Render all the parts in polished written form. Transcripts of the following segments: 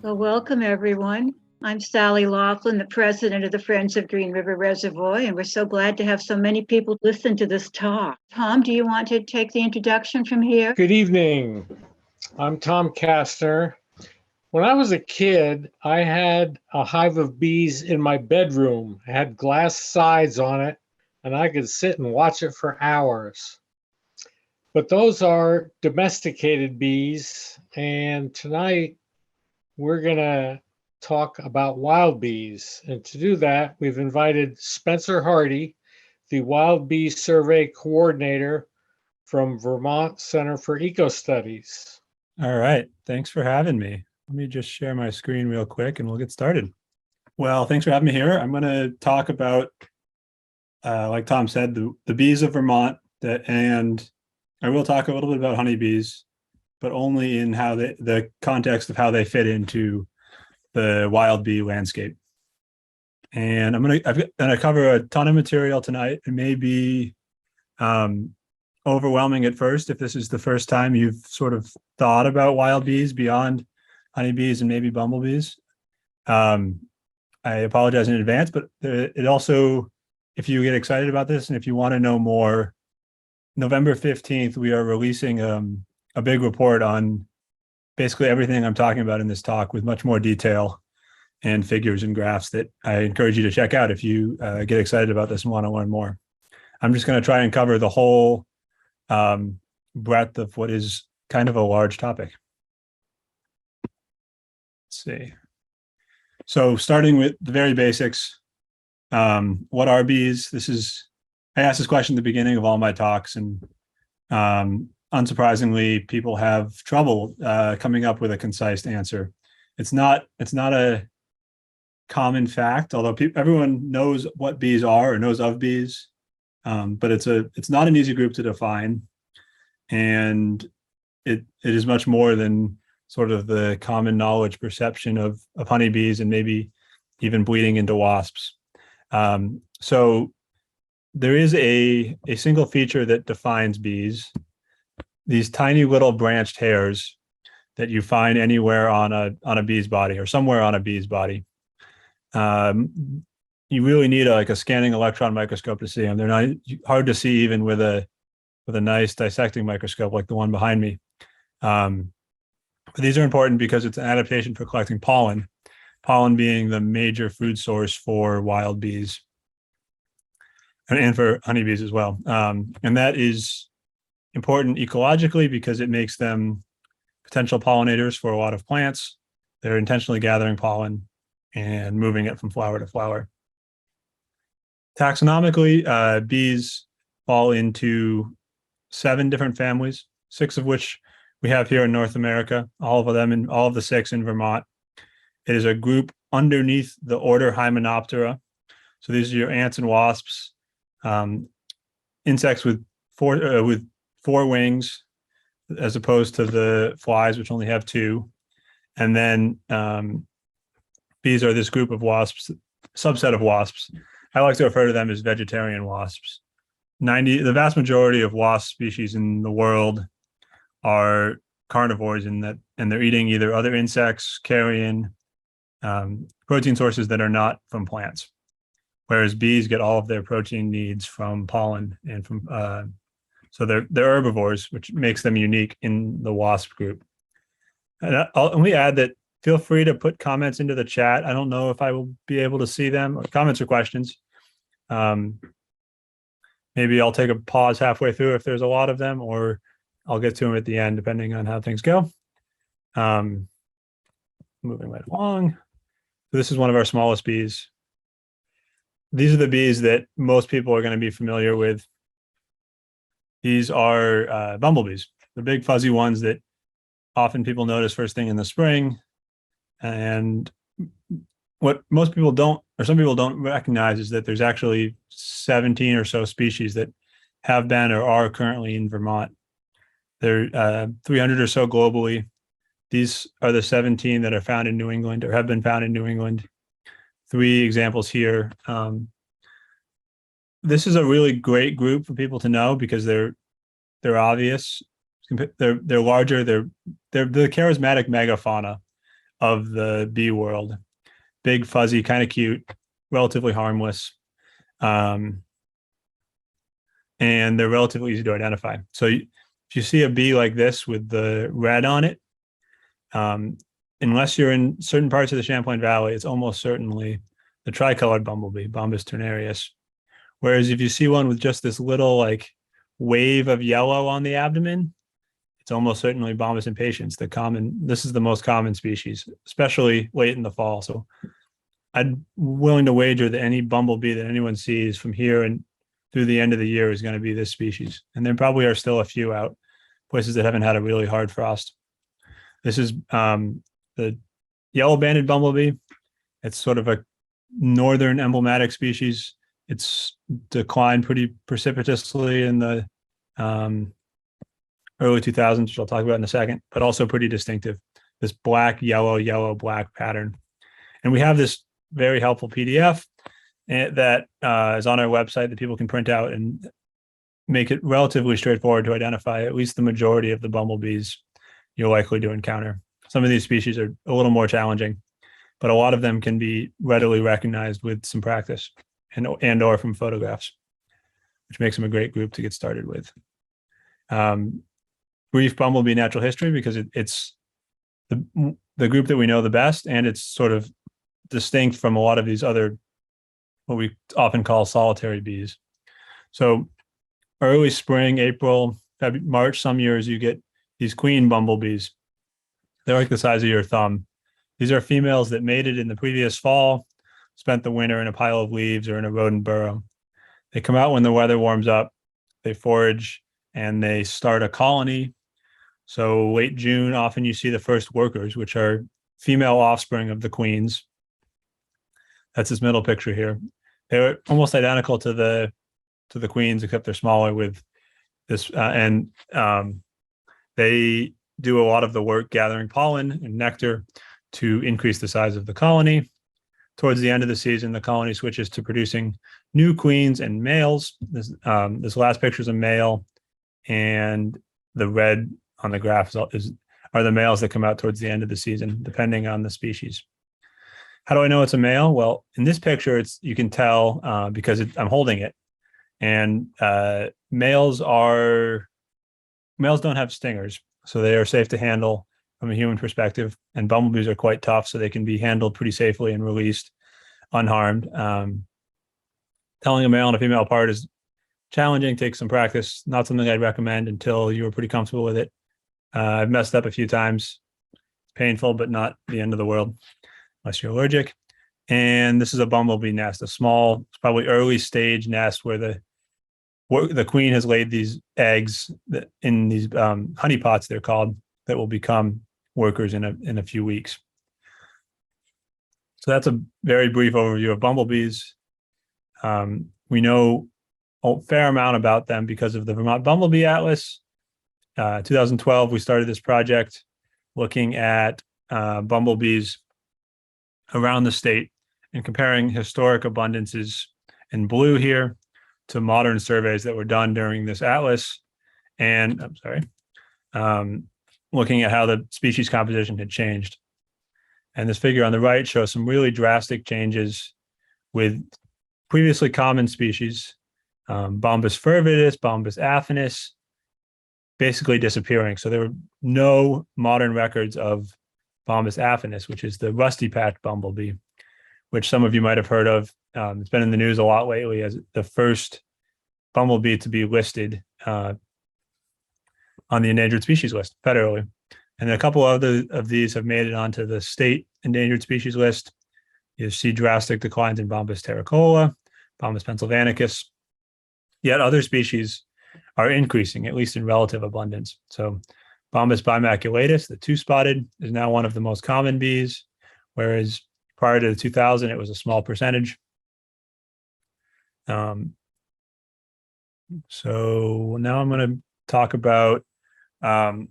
Well, welcome everyone. I'm Sally Laughlin, the president of the Friends of Green River Reservoir, and we're so glad to have so many people listen to this talk. Tom, do you want to take the introduction from here? Good evening. I'm Tom Kastner. When I was a kid, I had a hive of bees in my bedroom. It had glass sides on it, and I could sit and watch it for hours. But those are domesticated bees, and tonight we're going to talk about wild bees. And to do that, we've invited Spencer Hardy, the Wild Bee Survey coordinator from Vermont Center for Ecostudies. All right. Thanks for having me. Let me just share my screen real quick and we'll get started. Well, thanks for having me here. I'm going to talk about, like Tom said, the bees of Vermont, and I will talk a little bit about honeybees, but only in how the context of how they fit into the wild bee landscape. And I'm going to cover a ton of material tonight. It may be overwhelming at first if this is the first time you've sort of thought about wild bees beyond honeybees and maybe bumblebees. I apologize in advance, but it also, if you get excited about this and if you want to know more, November 15th, we are releasing a big report on basically everything I'm talking about in this talk with much more detail and figures and graphs that I encourage you to check out if you get excited about this and want to learn more. I'm just going to try and cover the whole breadth of what is kind of a large topic. Let's see. So starting with the very basics, what are bees? I asked this question at the beginning of all my talks, and unsurprisingly, people have trouble coming up with a concise answer. It's not a common fact, although everyone knows what bees are or knows of bees, but it's not an easy group to define, and it is much more than sort of the common knowledge perception of honeybees and maybe even bleeding into wasps. So there is a single feature that defines bees, these tiny little branched hairs that you find anywhere on a bee's body or somewhere on a bee's body. You really need a scanning electron microscope to see them. They're not hard to see even with a nice dissecting microscope like the one behind me. But these are important because it's an adaptation for collecting pollen being the major food source for wild bees and for honeybees as well. And that is important ecologically because it makes them potential pollinators for a lot of plants. They're intentionally gathering pollen and moving it from flower to flower. Taxonomically, bees fall into 7 different families, 6 of which we have here in North America, all of the 6 in Vermont. It is a group underneath the order Hymenoptera. So these are your ants and wasps, insects with 4 wings, as opposed to the flies, which only have 2. And then bees are this group of wasps, subset of wasps. I like to refer to them as vegetarian wasps. The vast majority of wasp species in the world are carnivores and they're eating either other insects, carrion, protein sources that are not from plants. Whereas bees get all of their protein needs from pollen and from so they're herbivores, which makes them unique in the wasp group. And let me add that feel free to put comments into the chat. I don't know if I will be able to see them, or comments or questions. Maybe I'll take a pause halfway through if there's a lot of them, or I'll get to them at the end, depending on how things go. Moving right along. So this is one of our smallest bees. These are the bees that most people are going to be familiar with. These are bumblebees, the big fuzzy ones that often people notice first thing in the spring. And what most people don't, or some people don't recognize, is that there's actually 17 or so species that have been or are currently in Vermont. There are 300 or so globally. These are the 17 that are found in New England or have been found in New England. 3 examples here. This is a really great group for people to know because they're obvious. They're larger. They're the charismatic megafauna of the bee world. Big, fuzzy, kind of cute, relatively harmless. And they're relatively easy to identify. So if you see a bee like this with the red on it, unless you're in certain parts of the Champlain Valley, it's almost certainly the tricolored bumblebee, Bombus ternarius. Whereas if you see one with just this little like wave of yellow on the abdomen, it's almost certainly Bombus impatiens, this is the most common species, especially late in the fall. So I'm willing to wager that any bumblebee that anyone sees from here and through the end of the year is going to be this species. And there probably are still a few out, places that haven't had a really hard frost. This is the yellow-banded bumblebee. It's sort of a northern emblematic species. It's declined pretty precipitously in the early 2000s, which I'll talk about in a second, but also pretty distinctive, this black, yellow, yellow, black pattern. And we have this very helpful PDF that is on our website that people can print out and make it relatively straightforward to identify at least the majority of the bumblebees you're likely to encounter. Some of these species are a little more challenging, but a lot of them can be readily recognized with some practice and or from photographs, which makes them a great group to get started with. Brief bumblebee natural history, because it's the group that we know the best, and it's sort of distinct from a lot of these other, what we often call solitary bees. So early spring, April, February, March, some years you get these queen bumblebees. They're like the size of your thumb. These are females that mated in the previous fall, spent the winter in a pile of leaves or in a rodent burrow. They come out when the weather warms up, they forage, and they start a colony. So late June, often you see the first workers, which are female offspring of the queens. That's this middle picture here. They're almost identical to the queens, except they're smaller with this, they do a lot of the work gathering pollen and nectar to increase the size of the colony. Towards the end of the season, the colony switches to producing new queens and males. This last picture is a male, and the red on the graph are the males that come out towards the end of the season, depending on the species. How do I know it's a male? Well, in this picture, you can tell because I'm holding it, and males don't have stingers, so they are safe to handle from a human perspective. And bumblebees are quite tough, so they can be handled pretty safely and released unharmed. Telling a male and a female apart is challenging, takes some practice, not something I'd recommend until you were pretty comfortable with it. I've messed up a few times. It's painful, but not the end of the world unless you're allergic. And this is a bumblebee nest, a small, probably early stage nest where the queen has laid these eggs in these honey pots, they're called, that will become workers in a few weeks. So that's a very brief overview of bumblebees. We know a fair amount about them because of the Vermont Wild Bee Atlas. 2012, we started this project looking at bumblebees around the state and comparing historic abundances in blue here to modern surveys that were done during this atlas. And looking at how the species composition had changed. And this figure on the right shows some really drastic changes with previously common species, Bombus fervidus, Bombus affinis, basically disappearing. So there were no modern records of Bombus affinis, which is the rusty patch bumblebee, which some of you might have heard of. It's been in the news a lot lately as the first bumblebee to be listed on the endangered species list federally. And a couple of these have made it onto the state endangered species list. You see drastic declines in Bombus terricola, Bombus pennsylvanicus, yet other species are increasing, at least in relative abundance. So Bombus bimaculatus, the two-spotted, is now one of the most common bees, whereas prior to 2000, it was a small percentage. So now I'm going to talk about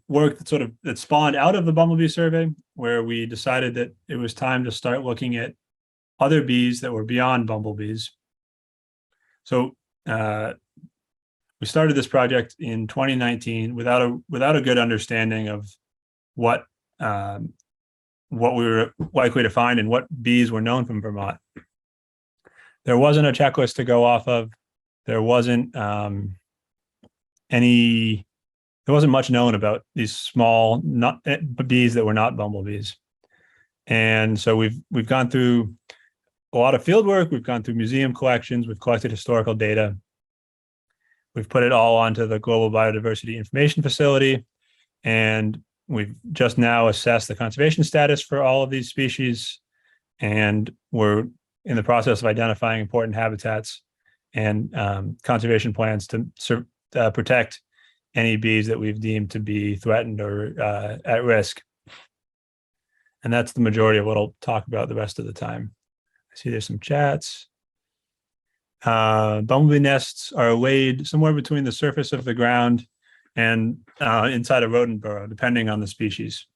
work that spawned out of the bumblebee survey, where we decided that it was time to start looking at other bees that were beyond bumblebees. So we started this project in 2019 without a good understanding of what what we were likely to find and what bees were known from Vermont. There wasn't a checklist to go off of. There wasn't there wasn't much known about these small bees that were not bumblebees. And so we've gone through a lot of field work. We've gone through museum collections. We've collected historical data. We've put it all onto the Global Biodiversity Information Facility. And we've just now assessed the conservation status for all of these species. And we're in the process of identifying important habitats and conservation plans to protect any bees that we've deemed to be threatened or at risk. And that's the majority of what I'll talk about the rest of the time. I see there's some chats. Bumblebee nests are laid somewhere between the surface of the ground and inside a rodent burrow, depending on the species.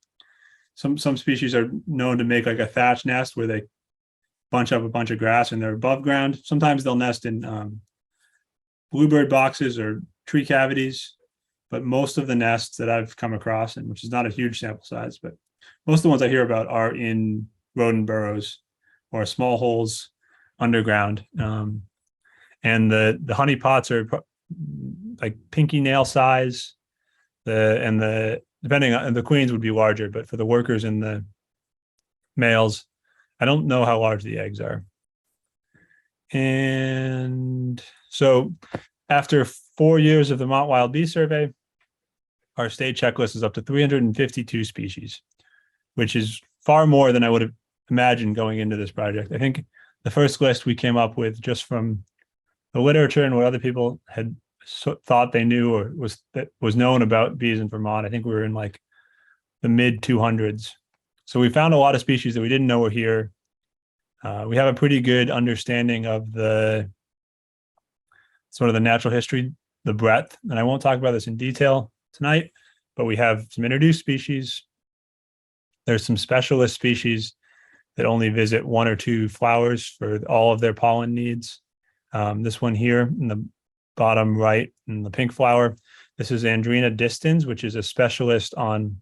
Some species are known to make like a thatch nest where they bunch up a bunch of grass and they're above ground. Sometimes they'll nest in bluebird boxes or tree cavities, but most of the nests that I've come across, and which is not a huge sample size, but most of the ones I hear about are in rodent burrows or small holes underground. And the honey pots are like pinky nail size. Depending on the queens would be larger, but for the workers and the males, I don't know how large the eggs are. And so after 4 years of the Vermont Wild Bee Survey, our state checklist is up to 352 species, which is far more than I would have imagined going into this project. I think the first list we came up with just from the literature and what other people had thought they knew or was known about bees in Vermont, I think we were in like the mid 200s. So we found a lot of species that we didn't know were here. We have a pretty good understanding of the sort of the natural history, the breadth, and I won't talk about this in detail tonight, but we have some introduced species. There's some specialist species that only visit 1 or 2 flowers for all of their pollen needs. This one here in the bottom right in the pink flower, this is Andrena distans, which is a specialist on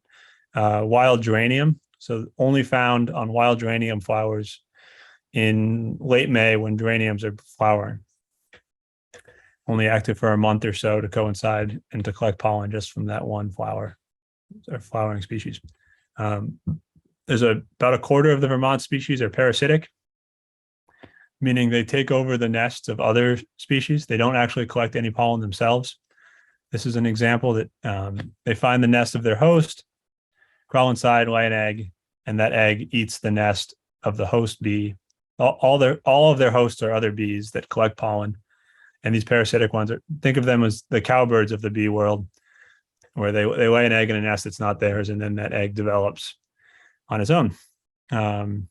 wild geranium. So only found on wild geranium flowers in late May when geraniums are flowering. Only active for a month or so to coincide and to collect pollen just from that one flower or flowering species. There's about a quarter of the Vermont species are parasitic, meaning they take over the nests of other species. They don't actually collect any pollen themselves. This is an example that they find the nest of their host, crawl inside, lay an egg, and that egg eats the nest of the host bee. All of their hosts are other bees that collect pollen. And these parasitic ones think of them as the cowbirds of the bee world, where they lay an egg in a nest that's not theirs, and then that egg develops on its own. And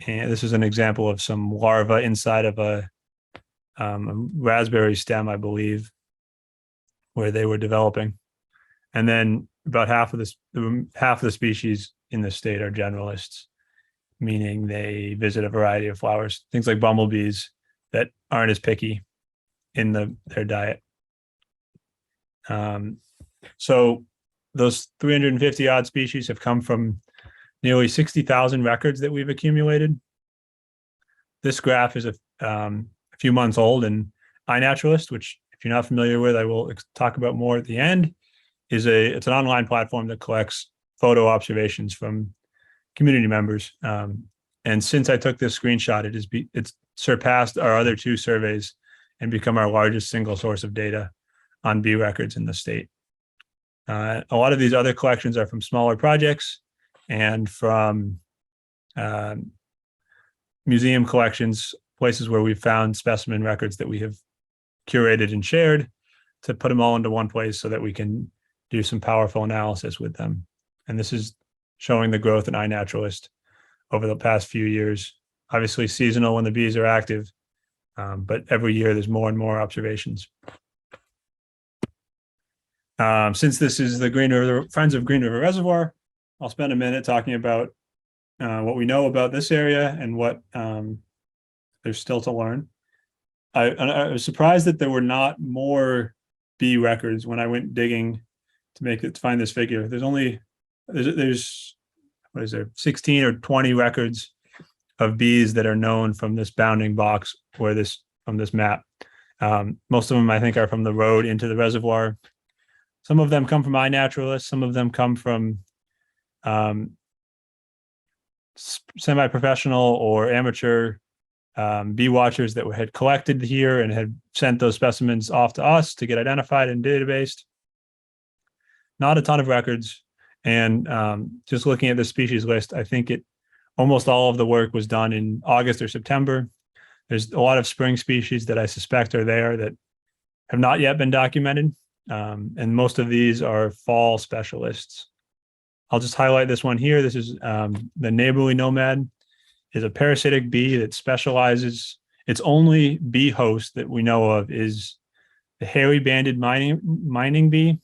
this is an example of some larvae inside of a raspberry stem, I believe, where they were developing. And then about half of the species in the state are generalists, meaning they visit a variety of flowers, things like bumblebees that aren't as picky in their diet. So those 350 odd species have come from nearly 60,000 records that we've accumulated. This graph is a few months old, and iNaturalist, which if you're not familiar with, I will talk about more at the end, it's an online platform that collects photo observations from community members. And since I took this screenshot, it's surpassed our other 2 surveys and become our largest single source of data on bee records in the state. A lot of these other collections are from smaller projects and from museum collections, places where we've found specimen records that we have curated and shared to put them all into one place so that we can do some powerful analysis with them. And this is showing the growth in iNaturalist over the past few years. Obviously seasonal when the bees are active, but every year there's more and more observations. Since this is the Friends of Green River Reservoir, I'll spend a minute talking about what we know about this area and what there's still to learn. I was surprised that there were not more bee records when I went digging to find this figure. There's what is there, 16 or 20 records of bees that are known from this bounding box or from this map. Most of them, I think, are from the road into the reservoir. Some of them come from iNaturalist. Some of them come from semi-professional or amateur bee watchers that had collected here and had sent those specimens off to us to get identified and databased. Not a ton of records. And just looking at the species list, I think almost all of the work was done in August or September. There's a lot of spring species that I suspect are there that have not yet been documented. And most of these are fall specialists. I'll just highlight this one here. This is the neighborly nomad, is a parasitic bee that specializes. Its only bee host that we know of is the hairy banded mining bee,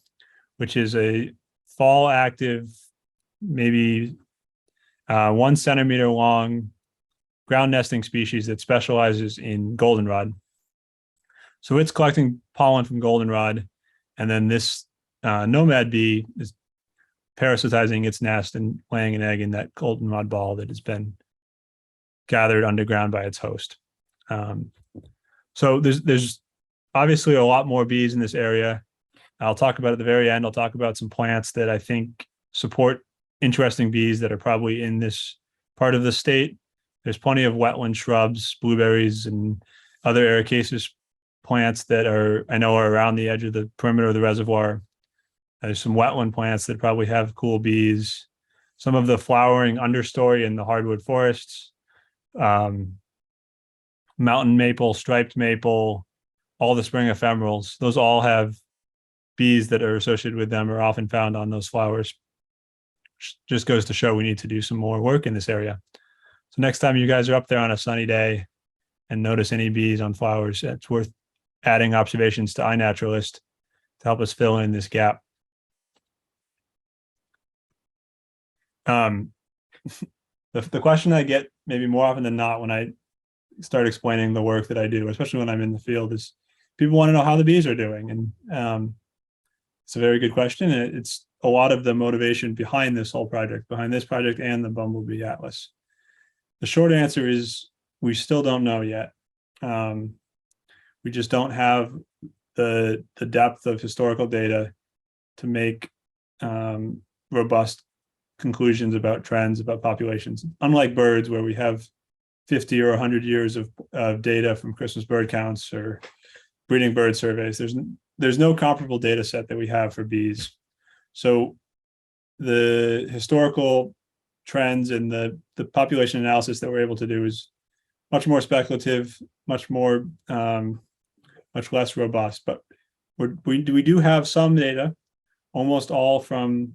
which is a fall active, maybe 1 centimeter long ground nesting species that specializes in goldenrod. So it's collecting pollen from goldenrod, and then this nomad bee is parasitizing its nest and laying an egg in that goldenrod ball that has been gathered underground by its host. So there's obviously a lot more bees in this area. I'll talk about at the very end. I'll talk about some plants that I think support interesting bees that are probably in this part of the state. There's plenty of wetland shrubs, blueberries, and other ericaceous plants that I know are around the edge of the perimeter of the reservoir. There's some wetland plants that probably have cool bees. Some of the flowering understory in the hardwood forests, mountain maple, striped maple, all the spring ephemerals, those all have bees that are associated with them, are often found on those flowers. Just goes to show we need to do some more work in this area. So next time you guys are up there on a sunny day and notice any bees on flowers, it's worth adding observations to iNaturalist to help us fill in this gap. The question I get maybe more often than not when I start explaining the work that I do, especially when I'm in the field, is people want to know how the bees are doing. And it's a very good question. It's a lot of the motivation behind this whole project, behind this project and the Bumblebee Atlas. The short answer is we still don't know yet. We just don't have the depth of historical data to make robust conclusions about trends, about populations. Unlike birds, where we have 50 or 100 years of data from Christmas bird counts or breeding bird surveys, there's no comparable data set that we have for bees. So the historical trends and the population analysis that we're able to do is much more speculative, much less robust. But we do have some data, almost all from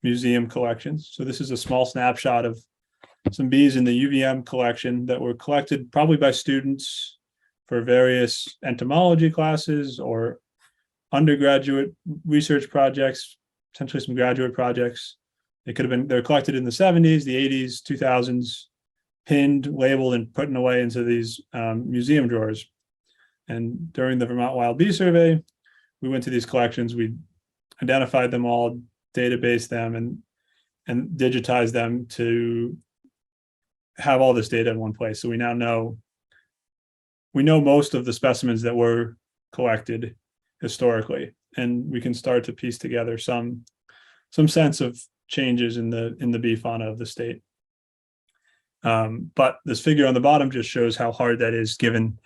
museum collections. So this is a small snapshot of some bees in the UVM collection that were collected probably by students for various entomology classes or undergraduate research projects, potentially some graduate projects. They're collected in the 70s, the 80s, 2000s, pinned, labeled, and put away into these museum drawers. And during the Vermont Wild Bee Survey, we went to these collections, we identified them all, databased them, and digitized them to have all this data in one place. So we now know most of the specimens that were collected historically, and we can start to piece together some sense of changes in the bee fauna of the state. But this figure on the bottom just shows how hard that is, given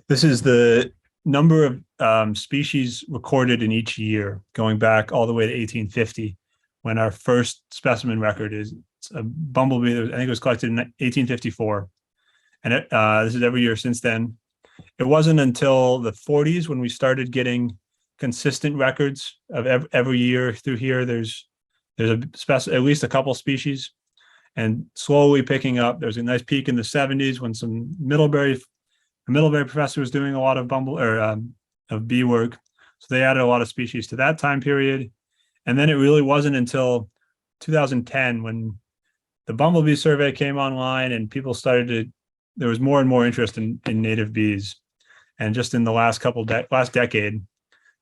this is the number of species recorded in each year, going back all the way to 1850, when our first specimen record is a bumblebee. I think it was collected in 1854. And this is every year since then. It wasn't until the 40s when we started getting consistent records of every year through here. There's at least a couple species, and slowly picking up. There's a nice peak in the 70s when a Middlebury professor was doing a lot of of bee work. So they added a lot of species to that time period. And then it really wasn't until 2010 when the Bumblebee Survey came online and people there was more and more interest in native bees. And just in the last decade,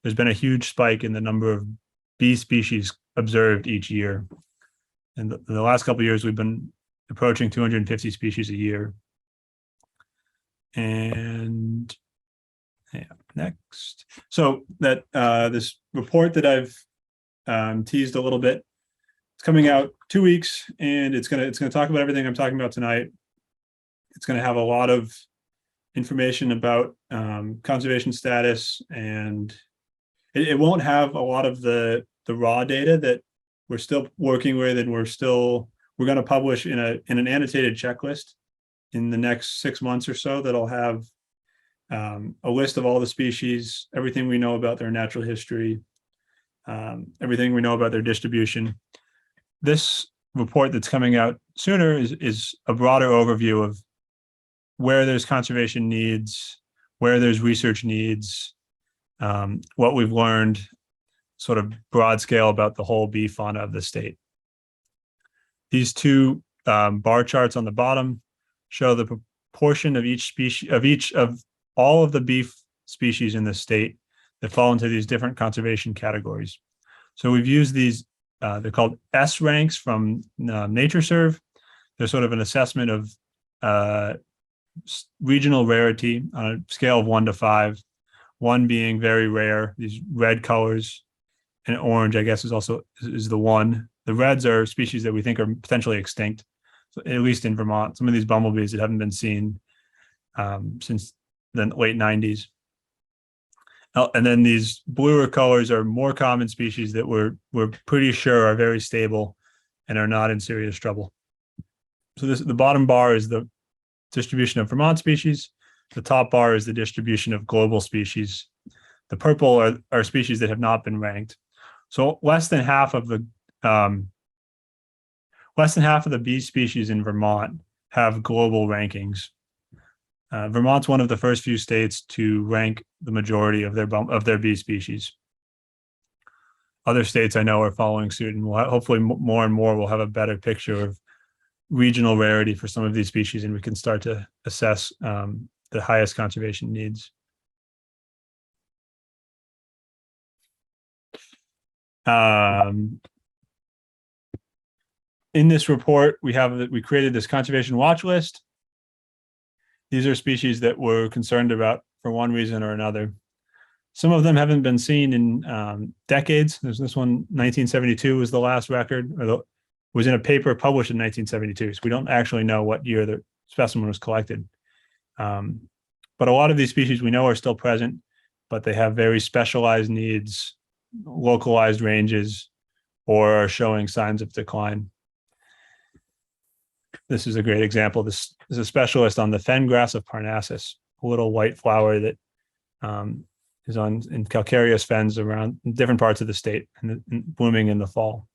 there's been a huge spike in the number of bee species observed each year. And the last couple of years, we've been approaching 250 species a year. And yeah, next. So that this report that I've teased a little bit, it's coming out 2 weeks, and it's gonna talk about everything I'm talking about tonight. It's gonna have a lot of information about conservation status, and it won't have a lot of the raw data that we're still working with, and we're going to publish in an annotated checklist in the next 6 months or so that'll have a list of all the species, everything we know about their natural history, everything we know about their distribution. This report that's coming out sooner is a broader overview of where there's conservation needs, where there's research needs, what we've learned, sort of broad scale about the whole bee fauna of the state. These two bar charts on the bottom show the proportion of each species, of all of the bee species in the state that fall into these different conservation categories. So we've used these, they're called S ranks from NatureServe. They're sort of an assessment of regional rarity on a scale of 1 to 5, 1 being very rare, these red colors, and orange, I guess, is the 1. The reds are species that we think are potentially extinct, so at least in Vermont. Some of these bumblebees that haven't been seen since the late 90s. And then these bluer colors are more common species that we're pretty sure are very stable and are not in serious trouble. So the bottom bar is the distribution of Vermont species. The top bar is the distribution of global species. The purple are species that have not been ranked. So less than half of the bee species in Vermont have global rankings. Vermont's one of the first few states to rank the majority of their bee species. Other states I know are following suit, and hopefully more and more will have a better picture of regional rarity for some of these species, and we can start to assess the highest conservation needs. In this report, we created this conservation watch list. These are species that we're concerned about for one reason or another. Some of them haven't been seen in decades. There's this one, 1972 was the last record, was in a paper published in 1972. So we don't actually know what year the specimen was collected. But a lot of these species we know are still present, but they have very specialized needs, localized ranges, or are showing signs of decline. This is a great example. This is a specialist on the fen grass of Parnassus, a little white flower that is in calcareous fens around different parts of the state and blooming in the fall.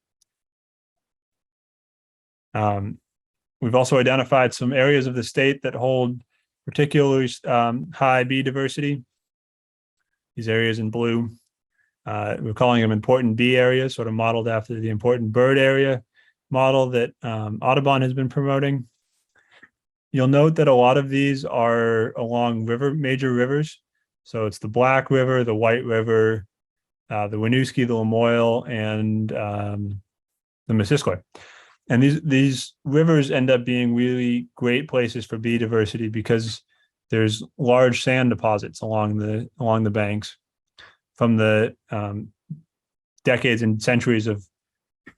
We've also identified some areas of the state that hold particularly high bee diversity. These areas in blue, we're calling them important bee areas, sort of modeled after the important bird area model that Audubon has been promoting. You'll note that a lot of these are along major rivers. So it's the Black River, the White River, the Winooski, the Lamoille, and the Missisquoi. And these rivers end up being really great places for bee diversity because there's large sand deposits along the banks from the decades and centuries of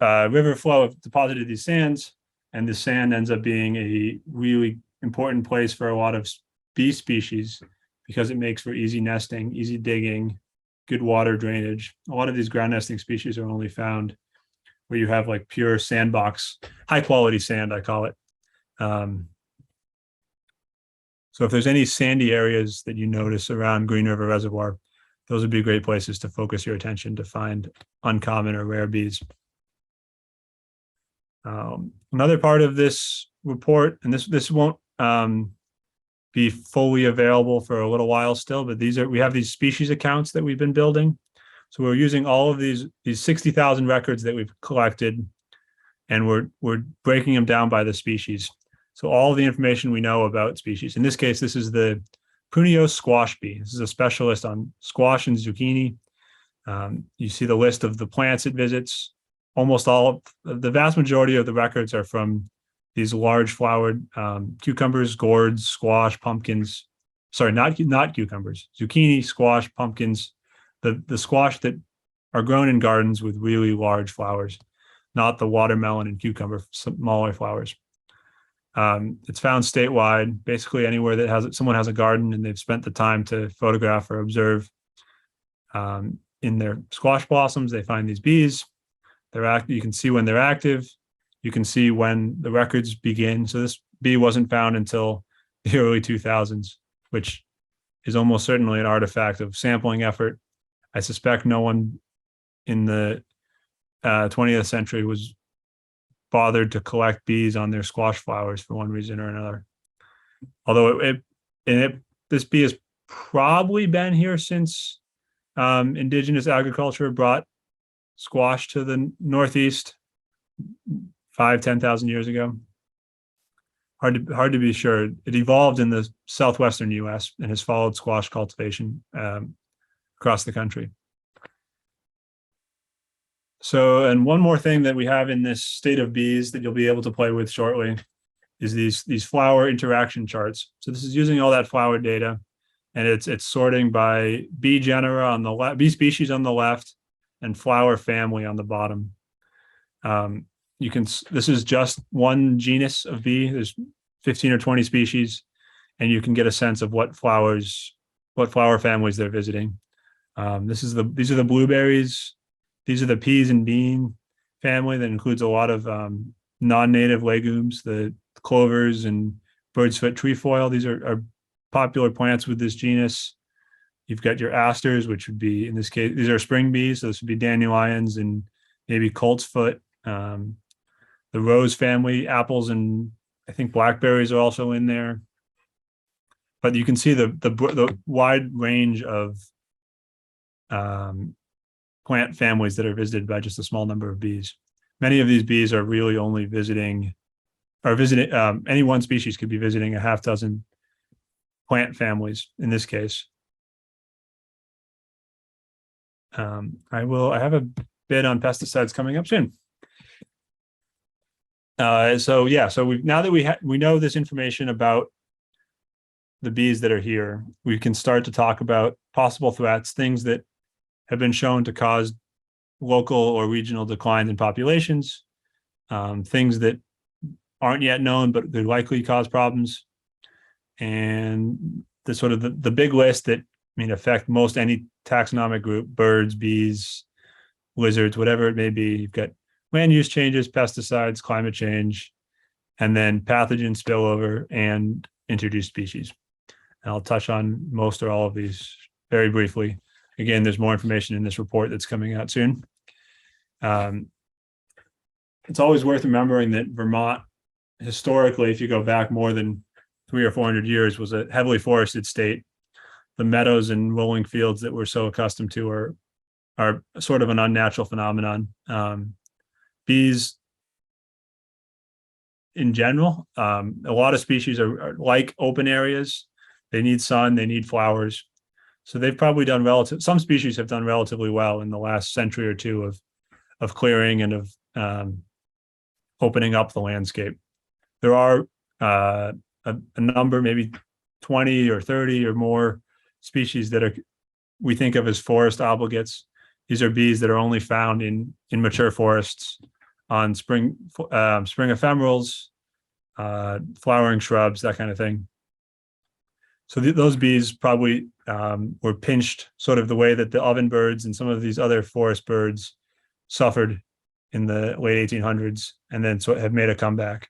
river flow have deposited these sands, and the sand ends up being a really important place for a lot of bee species because it makes for easy nesting, easy digging, good water drainage. A lot of these ground nesting species are only found where you have like pure sandbox, high quality sand, I call it. So if there's any sandy areas that you notice around Green River Reservoir, those would be great places to focus your attention to find uncommon or rare bees. Another part of this report, and this won't be fully available for a little while still, but we have these species accounts that we've been building. So we're using all of these 60,000 records that we've collected, and we're breaking them down by the species. So all the information we know about species. In this case, this is the Pruniose squash bee. This is a specialist on squash and zucchini. You see the list of the plants it visits, almost all, the vast majority of the records are from these large flowered cucumbers, gourds, squash, pumpkins. Sorry, not cucumbers, zucchini, squash, pumpkins, the squash that are grown in gardens with really large flowers, not the watermelon and cucumber smaller flowers. It's found statewide, basically anywhere that someone has a garden and they've spent the time to photograph or observe. In their squash blossoms, they find these bees. You can see when they're active. You can see when the records begin. So this bee wasn't found until the early 2000s, which is almost certainly an artifact of sampling effort. I suspect no one in the 20th century was bothered to collect bees on their squash flowers for one reason or another. Although this bee has probably been here since indigenous agriculture brought squash to the Northeast 5,000-10,000 years ago. Hard to be sure. It evolved in the southwestern U.S. and has followed squash cultivation across the country. So, and one more thing that we have in this state of bees that you'll be able to play with shortly is these flower interaction charts. So this is using all that flower data, and it's sorting by bee genera on the left, bee species on the left, and flower family on the bottom. This is just one genus of bee. There's 15 or 20 species, and you can get a sense of what flower families they're visiting. These are the blueberries. These are the peas and bean family that includes a lot of non-native legumes, the clovers and bird's foot trefoil. These are popular plants with this genus. You've got your asters, which would be, in this case, these are spring bees. So this would be dandelions and maybe coltsfoot. The rose family, apples and I think blackberries are also in there. But you can see the wide range of plant families that are visited by just a small number of bees. Many of these bees are really only visiting any one species could be visiting a half dozen plant families in this case. I have a bit on pesticides coming up soon. So now that we know this information about the bees that are here, we can start to talk about possible threats, things that have been shown to cause local or regional declines in populations, things that aren't yet known but could likely cause problems, and the big list that affect most any taxonomic group: birds, bees, lizards, whatever it may be. You've got land use changes, pesticides, climate change, and then pathogen spillover and introduced species. And I'll touch on most or all of these very briefly. Again, there's more information in this report that's coming out soon. It's always worth remembering that Vermont, historically, if you go back more than 300 or 400 years, was a heavily forested state. The meadows and rolling fields that we're so accustomed to are sort of an unnatural phenomenon. Bees, in general, a lot of species are like open areas. They need sun, they need flowers. So they've probably some species have done relatively well in the last century or two of clearing and of opening up the landscape. There are a number, maybe 20 or 30 or more species that we think of as forest obligates. These are bees that are only found in mature forests, on spring ephemerals, flowering shrubs, that kind of thing. So those bees probably were pinched sort of the way that the ovenbirds and some of these other forest birds suffered in the late 1800s, and then have made a comeback.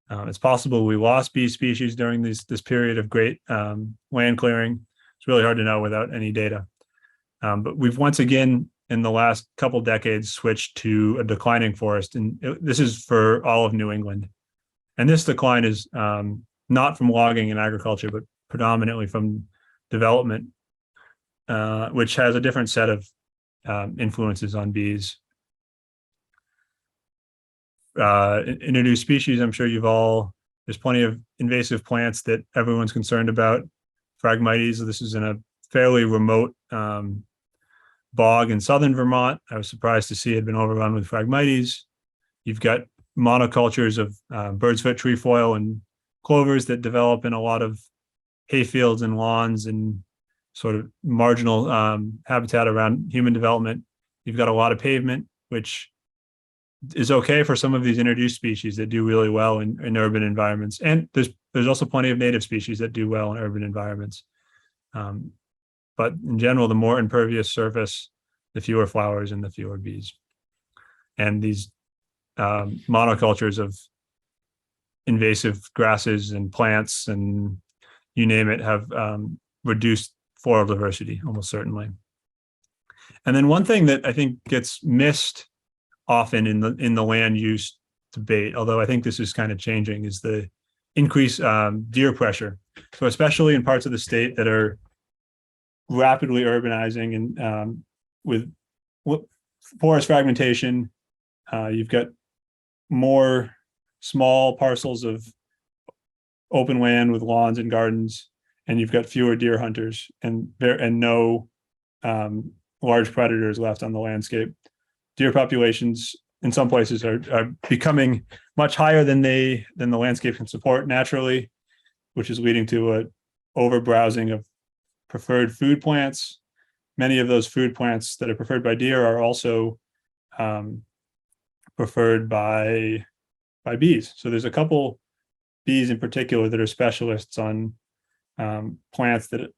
It's possible we lost bee species during this period of great land clearing. It's really hard to know without any data. But we've once again, in the last couple decades, switched to a declining forest. And this is for all of New England. And this decline is not from logging and agriculture, but predominantly from development, which has a different set of influences on bees. Introduced species, I'm sure there's plenty of invasive plants that everyone's concerned about. Phragmites, this is in a fairly remote bog in southern Vermont. I was surprised to see it had been overrun with Phragmites. You've got monocultures of birdsfoot trefoil and clovers that develop in a lot of hayfields and lawns and sort of marginal habitat around human development. You've got a lot of pavement, which is okay for some of these introduced species that do really well in urban environments. And there's also plenty of native species that do well in urban environments. But in general, the more impervious surface, the fewer flowers and the fewer bees. And these monocultures of invasive grasses and plants and you name it have reduced floral diversity almost certainly. And then one thing that I think gets missed often in the land use debate, although I think this is kind of changing, is the increased deer pressure. So especially in parts of the state that are rapidly urbanizing and with forest fragmentation, you've got more small parcels of open land with lawns and gardens, and you've got fewer deer hunters and no large predators left on the landscape. Deer populations in some places are becoming much higher than the landscape can support naturally, which is leading to a overbrowsing of preferred food plants. Many of those food plants that are preferred by deer are also preferred by bees. So there's a couple bees in particular that are specialists on plants that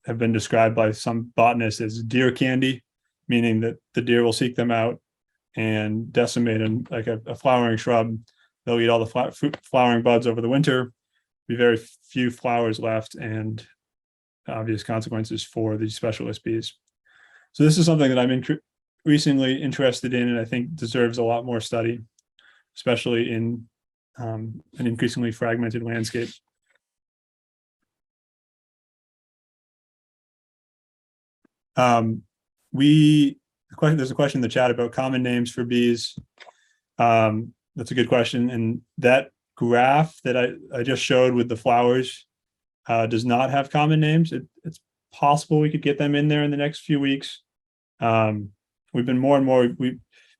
have been described by some botanists as deer candy, meaning that the deer will seek them out and decimate them like a flowering shrub. They'll eat all the flowering buds over the winter, be very few flowers left, and obvious consequences for the specialist bees. So this is something that I'm recently interested in and I think deserves a lot more study, especially in an increasingly fragmented landscape. There's a question in the chat about common names for bees. That's a good question. And that graph that I just showed with the flowers does not have common names. It's possible we could get them in there in the next few weeks. We've been more and more,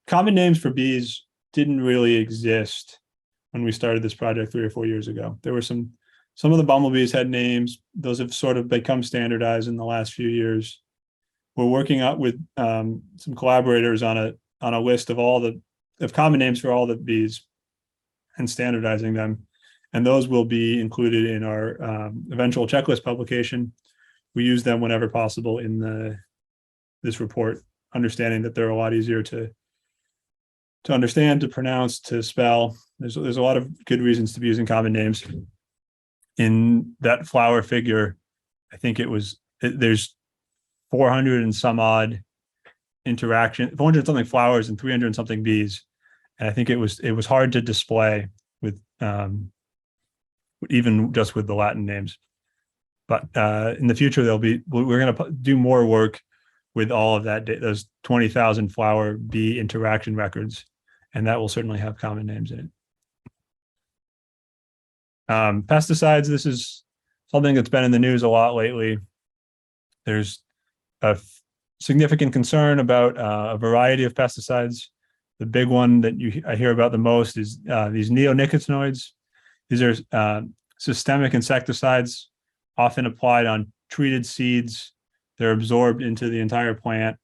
common names for bees didn't really exist when we started this project 3 or 4 years ago. There were some of the bumblebees had names. Those have sort of become standardized in the last few years. We're working out with some collaborators on a list of common names for all the bees and standardizing them. And those will be included in our eventual checklist publication. We use them whenever possible in this report, understanding that they're a lot easier to understand, to pronounce, to spell. There's a lot of good reasons to be using common names. In that flower figure, I think there's 400 and some odd 400 something flowers and 300 something bees. And I think it was hard to display with even just with the Latin names. But in the future, we're going to do more work with all of that, those 20,000 flower bee interaction records, and that will certainly have common names in it. Pesticides, this is something that's been in the news a lot lately. There's a significant concern about a variety of pesticides. The big one that I hear about the most is these neonicotinoids. These are systemic insecticides, often applied on treated seeds. They're absorbed into the entire plant,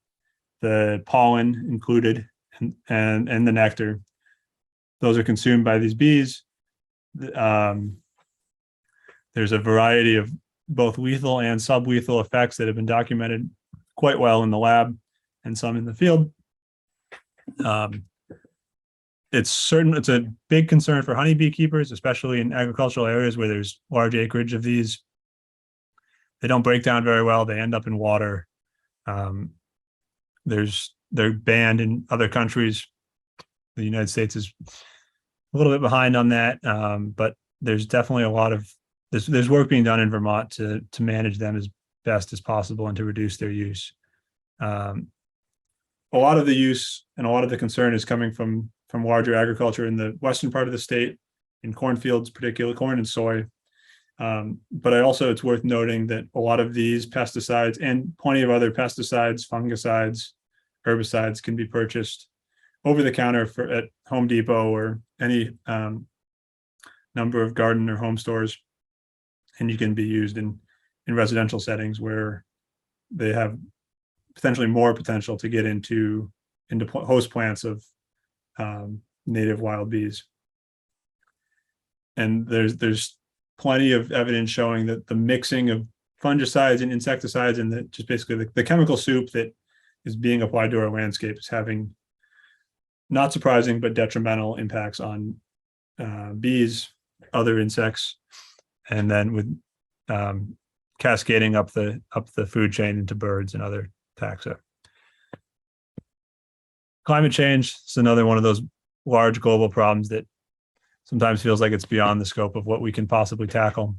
the pollen included, and the nectar. Those are consumed by these bees. There's a variety of both lethal and sublethal effects that have been documented quite well in the lab and some in the field. It's a big concern for honeybee keepers, especially in agricultural areas where there's large acreage of these. They don't break down very well. They end up in water. They're banned in other countries. The United States is a little bit behind on that, but there's definitely there's work being done in Vermont to manage them as best as possible and to reduce their use. A lot of the use and a lot of the concern is coming from larger agriculture in the western part of the state, in cornfields, particularly corn and soy. But it's worth noting that a lot of these pesticides and plenty of other pesticides, fungicides, herbicides can be purchased over the counter at Home Depot or any number of garden or home stores, and you can be used in residential settings where they have potentially more potential to get into host plants of native wild bees. And there's plenty of evidence showing that the mixing of fungicides and insecticides and just basically the chemical soup that is being applied to our landscape is having, not surprising, but detrimental impacts on bees, other insects, and then with cascading up the food chain into birds and other taxa. Climate change is another one of those large global problems that sometimes feels like it's beyond the scope of what we can possibly tackle.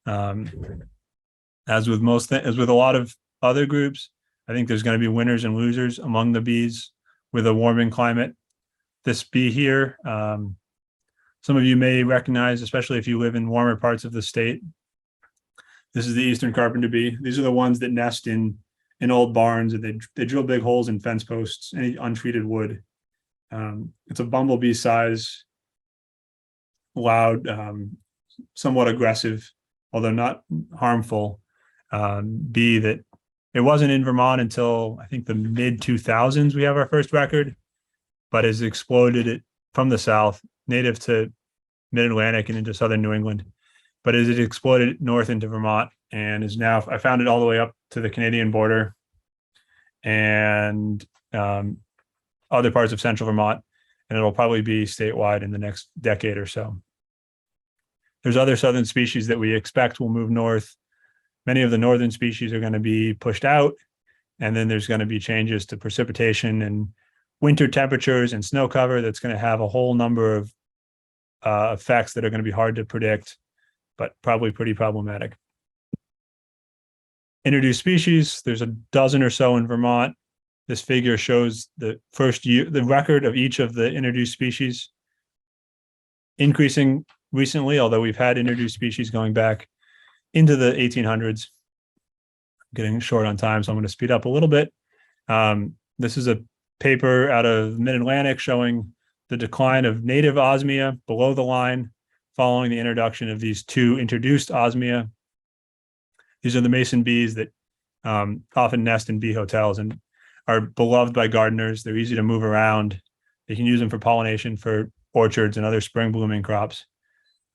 As with a lot of other groups, I think there's going to be winners and losers among the bees with a warming climate. This bee here, some of you may recognize, especially if you live in warmer parts of the state. This is the eastern carpenter bee. These are the ones that nest in old barns, and they drill big holes in fence posts, any untreated wood. It's a bumblebee size, loud, somewhat aggressive, although not harmful, bee that it wasn't in Vermont until I think the mid 2000s. We have our first record, but has exploded from the south, native to mid-Atlantic and into southern New England. But as it exploded north into Vermont and is now, I found it all the way up to the Canadian border and other parts of central Vermont, and it'll probably be statewide in the next decade or so. There's other southern species that we expect will move north. Many of the northern species are going to be pushed out, and then there's going to be changes to precipitation and winter temperatures and snow cover that's going to have a whole number of effects that are going to be hard to predict, but probably pretty problematic. Introduced species, there's a dozen or so in Vermont. This figure shows the first year, the record of each of the introduced species, increasing recently, although we've had introduced species going back into the 1800s. I'm getting short on time, so I'm going to speed up a little bit. This is a paper out of Mid-Atlantic showing the decline of native osmia below the line following the introduction of these two introduced osmia. These are the mason bees that often nest in bee hotels and are beloved by gardeners. They're easy to move around. They can use them for pollination for orchards and other spring blooming crops.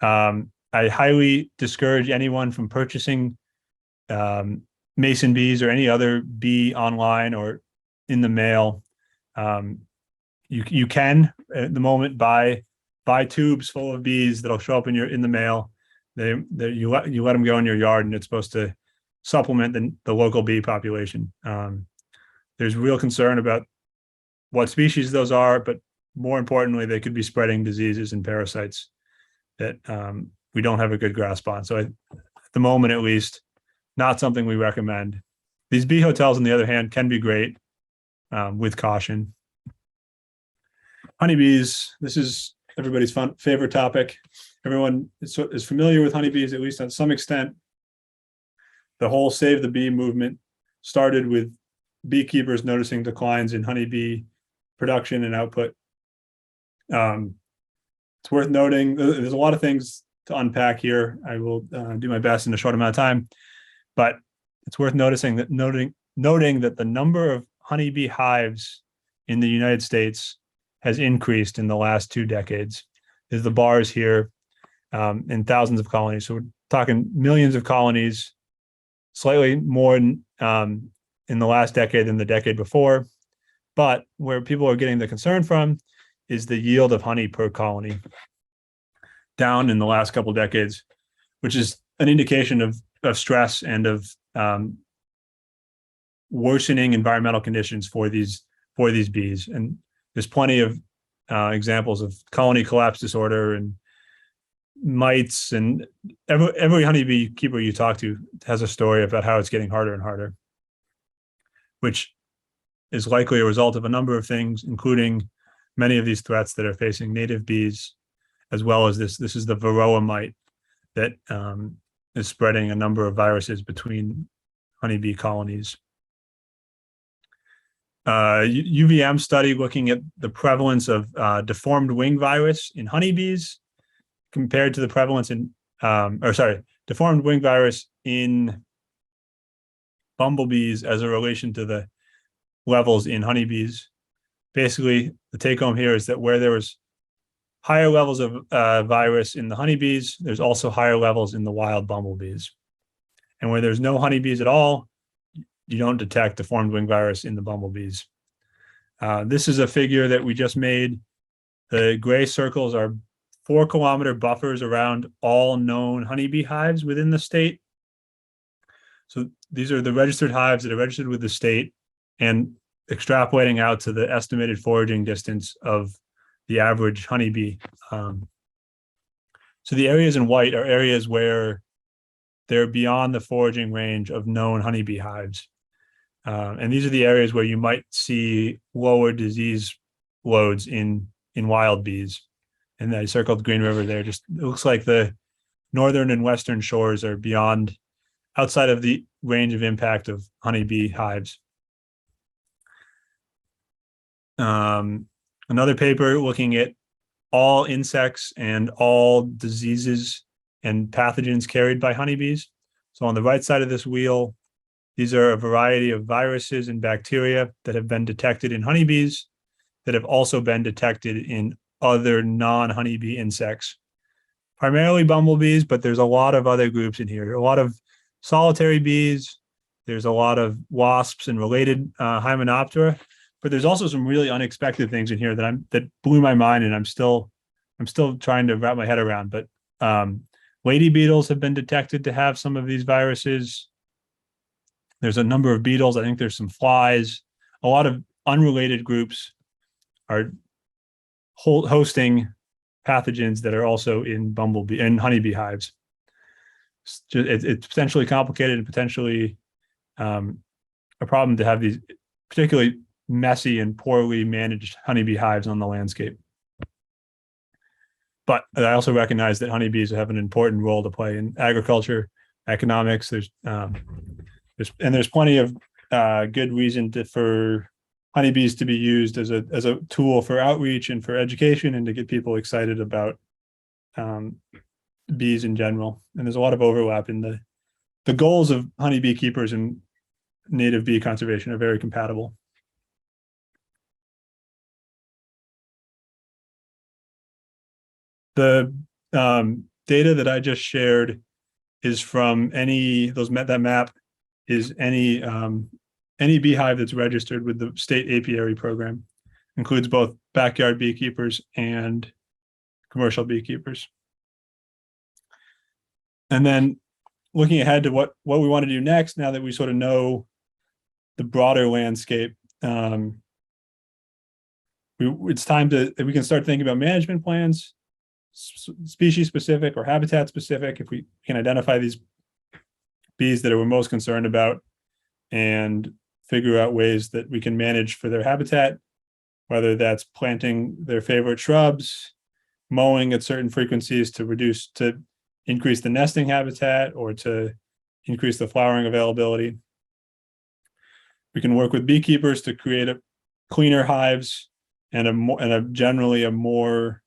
I highly discourage anyone from purchasing mason bees or any other bee online or in the mail. You can at the moment buy tubes full of bees that'll show up in the mail. You let them go in your yard, and it's supposed to supplement the local bee population. There's real concern about what species those are, but more importantly, they could be spreading diseases and parasites that we don't have a good grasp on. So at the moment, at least, not something we recommend. These bee hotels, on the other hand, can be great with caution. Honeybees, this is everybody's favorite topic. Everyone is familiar with honeybees, at least on some extent. The whole Save the Bee movement started with beekeepers noticing declines in honeybee production and output. It's worth noting, there's a lot of things to unpack here. I will do my best in a short amount of time, but it's worth noting that the number of honeybee hives in the United States has increased in the last 2 decades. There's the bars here in thousands of colonies. So we're talking millions of colonies, slightly more in the last decade than the decade before. But where people are getting the concern from is the yield of honey per colony down in the last couple of decades, which is an indication of stress and of worsening environmental conditions for these bees. And there's plenty of examples of colony collapse disorder and mites, and every honeybee keeper you talk to has a story about how it's getting harder and harder, which is likely a result of a number of things, including many of these threats that are facing native bees, as well as this is the varroa mite that is spreading a number of viruses between honeybee colonies. UVM study looking at the prevalence of deformed wing virus in honeybees compared to the prevalence in, deformed wing virus in bumblebees as a relation to the levels in honeybees. Basically, the take home here is that where there was higher levels of virus in the honeybees, there's also higher levels in the wild bumblebees. And where there's no honeybees at all, you don't detect deformed wing virus in the bumblebees. This is a figure that we just made. The gray circles are 4-kilometer buffers around all known honeybee hives within the state. So these are the registered hives that are registered with the state and extrapolating out to the estimated foraging distance of the average honeybee. So the areas in white are areas where they're beyond the foraging range of known honeybee hives. And these are the areas where you might see lower disease loads in wild bees. And I circled Green River there. Just it looks like the northern and western shores are beyond, outside of the range of impact of honeybee hives. Another paper looking at all insects and all diseases and pathogens carried by honeybees. So on the right side of this wheel, these are a variety of viruses and bacteria that have been detected in honeybees that have also been detected in other non-honeybee insects, primarily bumblebees, but there's a lot of other groups in here. A lot of solitary bees, there's a lot of wasps and related Hymenoptera, but there's also some really unexpected things in here that blew my mind, and I'm still trying to wrap my head around. But lady beetles have been detected to have some of these viruses. There's a number of beetles. I think there's some flies. A lot of unrelated groups are hosting pathogens that are also in bumblebee and honeybee hives. It's potentially complicated and potentially a problem to have these particularly messy and poorly managed honeybee hives on the landscape. But I also recognize that honeybees have an important role to play in agriculture, economics. There's plenty of good reason for honeybees to be used as a tool for outreach and for education and to get people excited about bees in general. And there's a lot of overlap in the goals of honeybee keepers and native bee conservation are very compatible. The data that I just shared is from that map is any beehive that's registered with the state apiary program. Includes both backyard beekeepers and commercial beekeepers. And then looking ahead to what we want to do next, now that we sort of know the broader landscape, it's time we can start thinking about management plans, species specific or habitat specific, if we can identify these bees that we're most concerned about and figure out ways that we can manage for their habitat, whether that's planting their favorite shrubs, mowing at certain frequencies to increase the nesting habitat or to increase the flowering availability. We can work with beekeepers to create cleaner hives and generally a more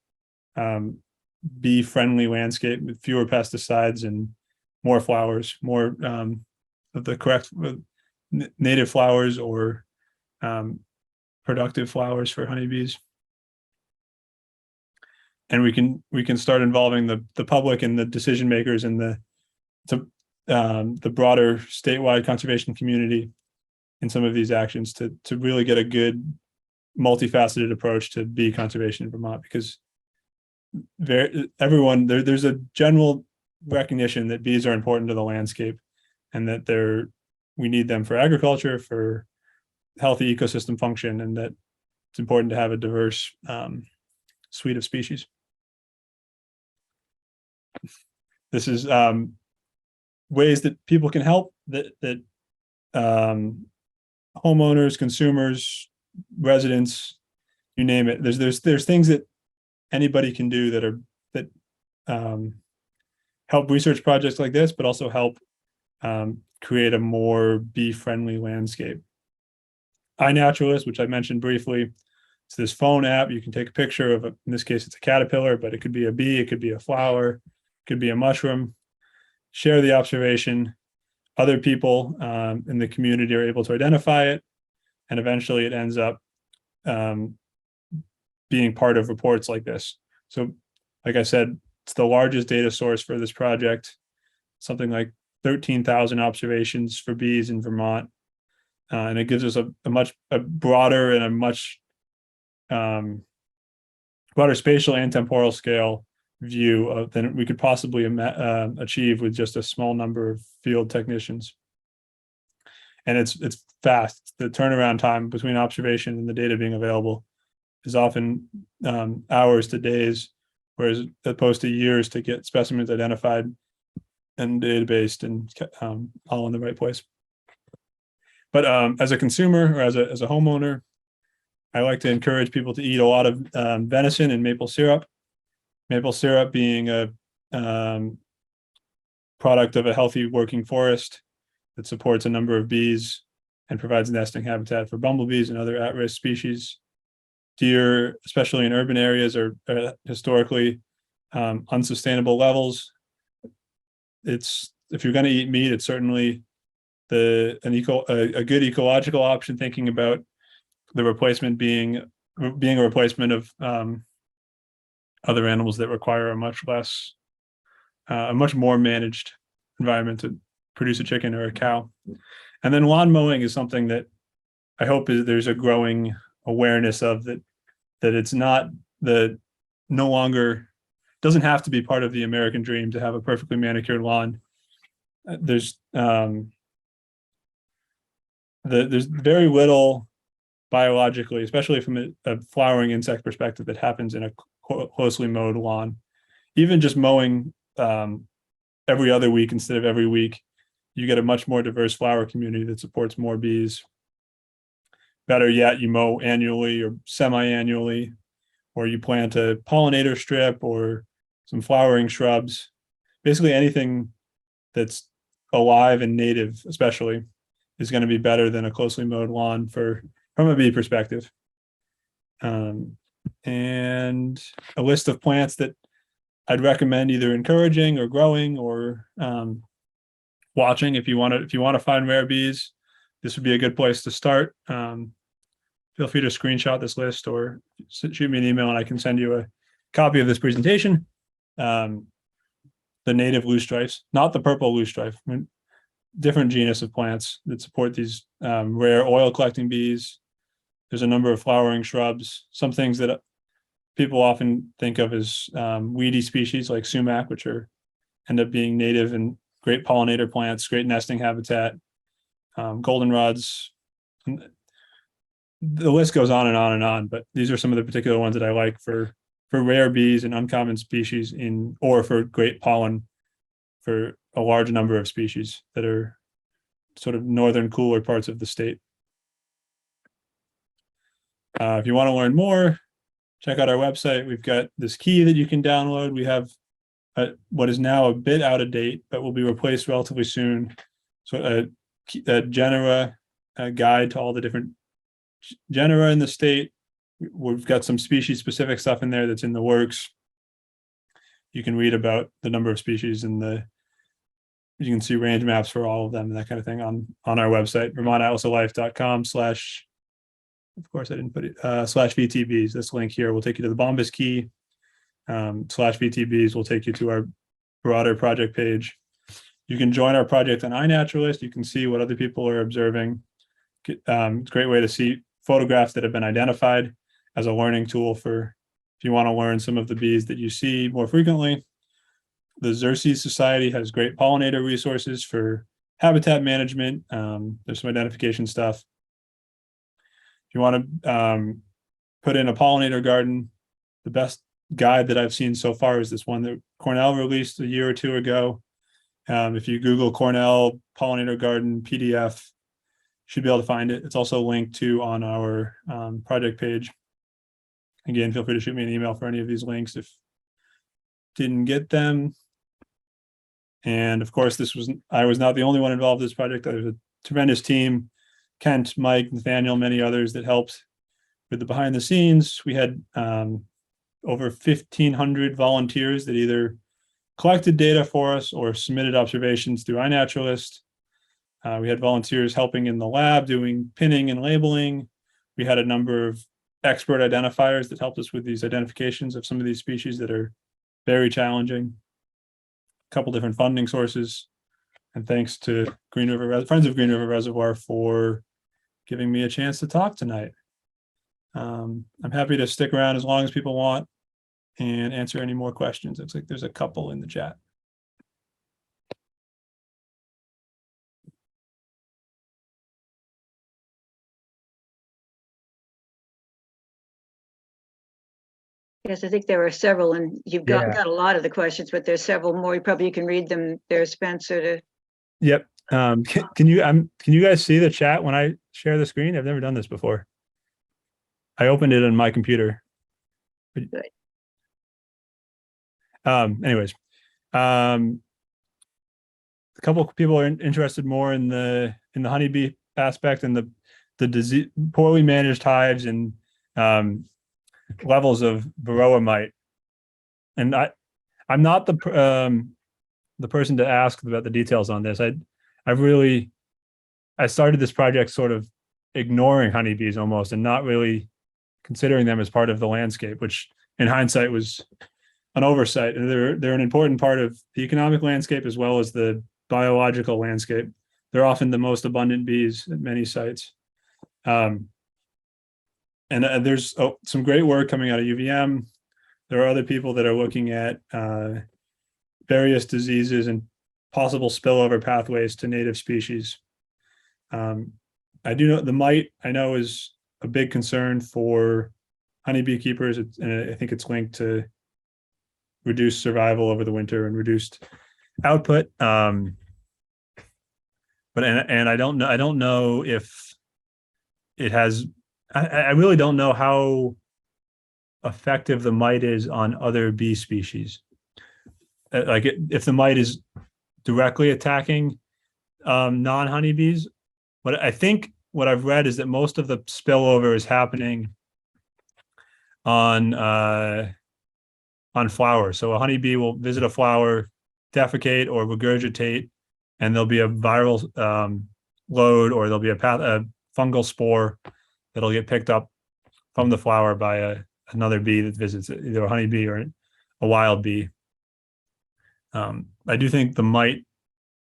bee-friendly landscape with fewer pesticides and more flowers, more of the correct native flowers or productive flowers for honeybees. And we can start involving the public and the decision makers and the broader statewide conservation community in some of these actions to really get a good multifaceted approach to bee conservation in Vermont, because there's a general recognition that bees are important to the landscape and that we need them for agriculture, for healthy ecosystem function, and that it's important to have a diverse suite of species. This is ways that people can help, that homeowners, consumers, residents, you name it. There's things that anybody can do that help research projects like this, but also help create a more bee-friendly landscape. iNaturalist, which I mentioned briefly, it's this phone app. You can take a picture of, in this case, it's a caterpillar, but it could be a bee, it could be a flower, it could be a mushroom. Share the observation. Other people in the community are able to identify it, and eventually it ends up being part of reports like this. So, like I said, it's the largest data source for this project, something like 13,000 observations for bees in Vermont. And it gives us a much broader and a much broader spatial and temporal scale view than we could possibly achieve with just a small number of field technicians. And it's fast. The turnaround time between observation and the data being available is often hours to days, whereas opposed to years to get specimens identified and databased and all in the right place. But as a consumer or as a homeowner, I like to encourage people to eat a lot of venison and maple syrup. Maple syrup being a product of a healthy working forest that supports a number of bees and provides nesting habitat for bumblebees and other at-risk species. Deer, especially in urban areas, are historically unsustainable levels. It's, if you're going to eat meat, it's certainly a good ecological option, thinking about the replacement being a replacement of other animals that require a much more managed environment to produce a chicken or a cow. And then lawn mowing is something that I hope there's a growing awareness of, that it's no longer doesn't have to be part of the American dream to have a perfectly manicured lawn. There's very little biologically, especially from a flowering insect perspective, that happens in a closely mowed lawn. Even just mowing every other week instead of every week, you get a much more diverse flower community that supports more bees. Better yet, you mow annually or semi-annually, or you plant a pollinator strip or some flowering shrubs. Basically anything that's alive and native, especially, is going to be better than a closely mowed lawn from a bee perspective. And a list of plants that I'd recommend either encouraging or growing or watching. If you want to find rare bees, this would be a good place to start. Feel free to screenshot this list or shoot me an email and I can send you a copy of this presentation. The native loosestrifes, not the purple loosestrife, different genus of plants that support these rare oil collecting bees. There's a number of flowering shrubs, some things that people often think of as weedy species like sumac, which end up being native and great pollinator plants, great nesting habitat, goldenrods. The list goes on and on and on, but these are some of the particular ones that I like for rare bees and uncommon species or for great pollen for a large number of species that are sort of northern cooler parts of the state. If you want to learn more, check out our website. We've got this key that you can download. We have what is now a bit out of date, but will be replaced relatively soon. So a genera, a guide to all the different genera in the state. We've got some species specific stuff in there that's in the works. You can read about the number of species and you can see range maps for all of them and that kind of thing on our website, vermontatlasoflife.com/ of course I didn't put it /VTBs. This link here will take you to the Bombas key. /VTBs will take you to our broader project page. You can join our project on iNaturalist. You can see what other people are observing. It's a great way to see photographs that have been identified as a learning tool for if you want to learn some of the bees that you see more frequently. The Xerces Society has great pollinator resources for habitat management. There's some identification stuff. If you want to put in a pollinator garden, the best guide that I've seen so far is this one that Cornell released a year or two ago. If you Google Cornell pollinator garden PDF, you should be able to find it. It's also linked to on our project page. Again, feel free to shoot me an email for any of these links if didn't get them. And of course, I was not the only one involved in this project. There was a tremendous team, Kent, Mike, Nathaniel, many others that helped with the behind the scenes. We had over 1,500 volunteers that either collected data for us or submitted observations through iNaturalist. We had volunteers helping in the lab doing pinning and labeling. We had a number of expert identifiers that helped us with these identifications of some of these species that are very challenging. A couple different funding sources. And thanks to Friends of Green River Reservoir for giving me a chance to talk tonight. I'm happy to stick around as long as people want and answer any more questions. Looks like there's a couple in the chat. Yes, I think there are several, and you've got a lot of the questions, but there's several more. You probably can read them there, Spencer. Yep. Can you guys see the chat when I share the screen? I've never done this before. I opened it on my computer. Good. Anyways, a couple of people are interested more in the honeybee aspect and the disease, poorly managed hives and levels of varroa mite. And I'm not the person to ask about the details on this. I started this project sort of ignoring honeybees almost and not really considering them as part of the landscape, which in hindsight was an oversight. And they're an important part of the economic landscape as well as the biological landscape. They're often the most abundant bees at many sites. And there's some great work coming out of UVM. There are other people that are looking at various diseases and possible spillover pathways to native species. I do know the mite, I know, is a big concern for honeybee keepers, and I think it's linked to reduced survival over the winter and reduced output. But I don't know if it has. I really don't know how effective the mite is on other bee species. If the mite is directly attacking non-honeybees, but I think what I've read is that most of the spillover is happening on flowers. So a honeybee will visit a flower, defecate or regurgitate, and there'll be a viral load, or there'll be a fungal spore that'll get picked up from the flower by another bee that visits it, either a honeybee or a wild bee. I do think the mite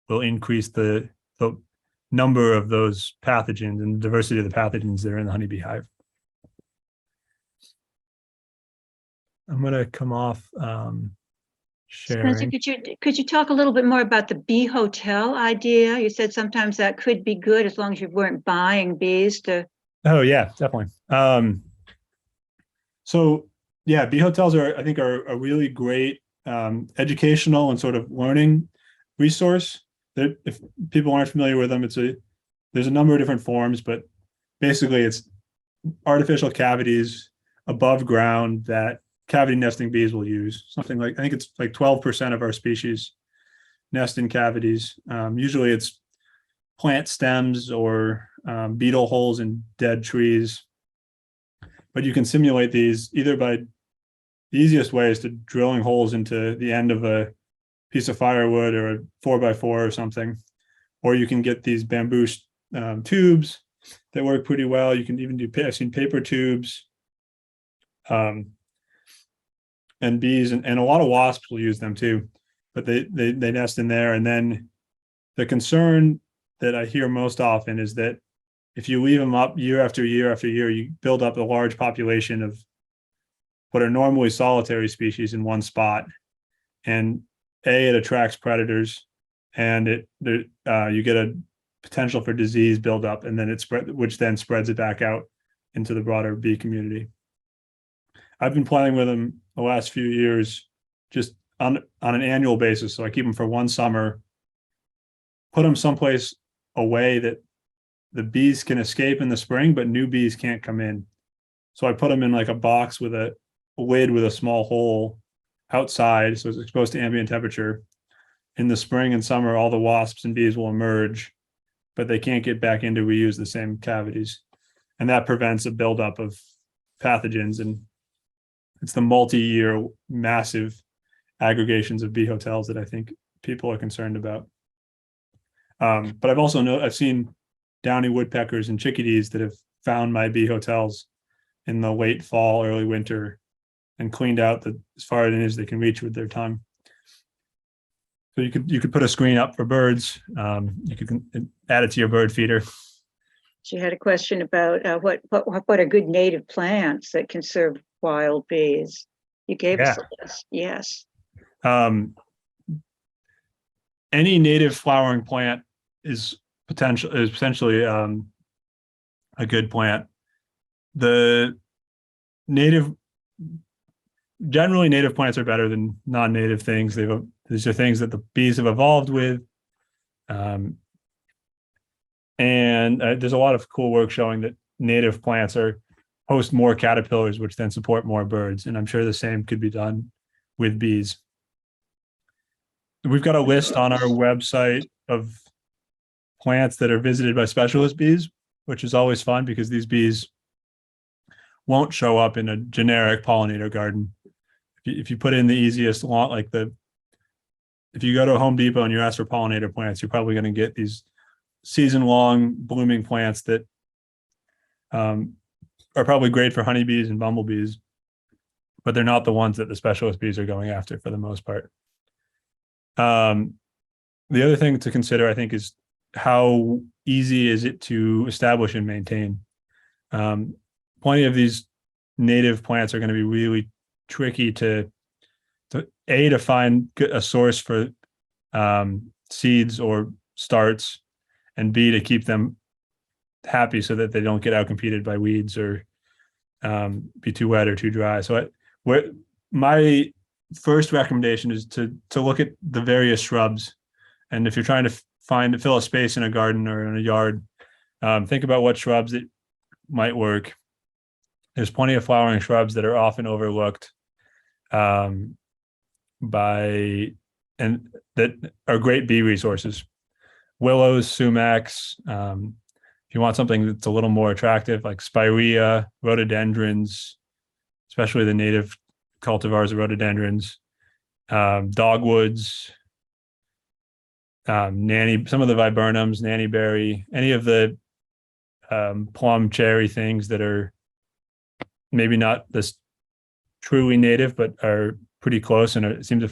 will increase the number of those pathogens and the diversity of the pathogens that are in the honeybee hive. I'm going to come off sharing. Spencer, could you talk a little bit more about the bee hotel idea? You said sometimes that could be good as long as you weren't buying bees to. Oh yeah, definitely. So yeah, bee hotels I think are a really great educational and sort of learning resource. That if people aren't familiar with them, there's a number of different forms, but basically it's artificial cavities above ground that cavity nesting bees will use. Something like, I think it's like 12% of our species nest in cavities. Usually it's plant stems or beetle holes in dead trees. But you can simulate these either by the easiest way is to drilling holes into the end of a piece of firewood or a 4x4 or something, or you can get these bamboo tubes that work pretty well. You can even do, I've seen paper tubes, and bees and a lot of wasps will use them too, but they nest in there. And then the concern that I hear most often is that if you leave them up year after year after year, you build up a large population of what are normally solitary species in one spot, and it attracts predators, and you get a potential for disease buildup, and then which then spreads it back out into the broader bee community. I've been playing with them the last few years, just on an annual basis. So I keep them for one summer, put them someplace away that the bees can escape in the spring, but new bees can't come in. So I put them in like a box with a lid with a small hole outside, so it's exposed to ambient temperature. in the spring and summer, all the wasps and bees will emerge, but they can't get back in to reuse the same cavities. And that prevents a buildup of pathogens. And it's the multi-year massive aggregations of bee hotels that I think people are concerned about. But I've seen downy woodpeckers and chickadees that have found my bee hotels in the late fall, early winter, and cleaned out as far as they can reach with their time. So you could put a screen up for birds. You could add it to your bird feeder. She had a question about what are good native plants that can serve wild bees. You gave us a list. Yes. Any native flowering plant is potentially a good plant. Generally native plants are better than non-native things. These are things that the bees have evolved with. And there's a lot of cool work showing that native plants host more caterpillars, which then support more birds. And I'm sure the same could be done with bees. We've got a list on our website of plants that are visited by specialist bees, which is always fun because these bees won't show up in a generic pollinator garden. If you put in the easiest lawn, if you go to a Home Depot and you ask for pollinator plants, you're probably going to get these season-long blooming plants that are probably great for honeybees and bumblebees, but they're not the ones that the specialist bees are going after for the most part. The other thing to consider, I think, is how easy is it to establish and maintain. Plenty of these native plants are going to be really tricky to find a source for seeds or starts, and B, to keep them happy so that they don't get outcompeted by weeds or be too wet or too dry. So my first recommendation is to look at the various shrubs. And if you're trying to fill a space in a garden or in a yard, think about what shrubs that might work. There's plenty of flowering shrubs that are often overlooked and that are great bee resources. Willows, sumacs. If you want something that's a little more attractive, like spirea, rhododendrons, especially the native cultivars of rhododendrons, dogwoods, some of the viburnums, nannyberry, any of the plum, cherry things that are maybe not this truly native, but are pretty close and seem to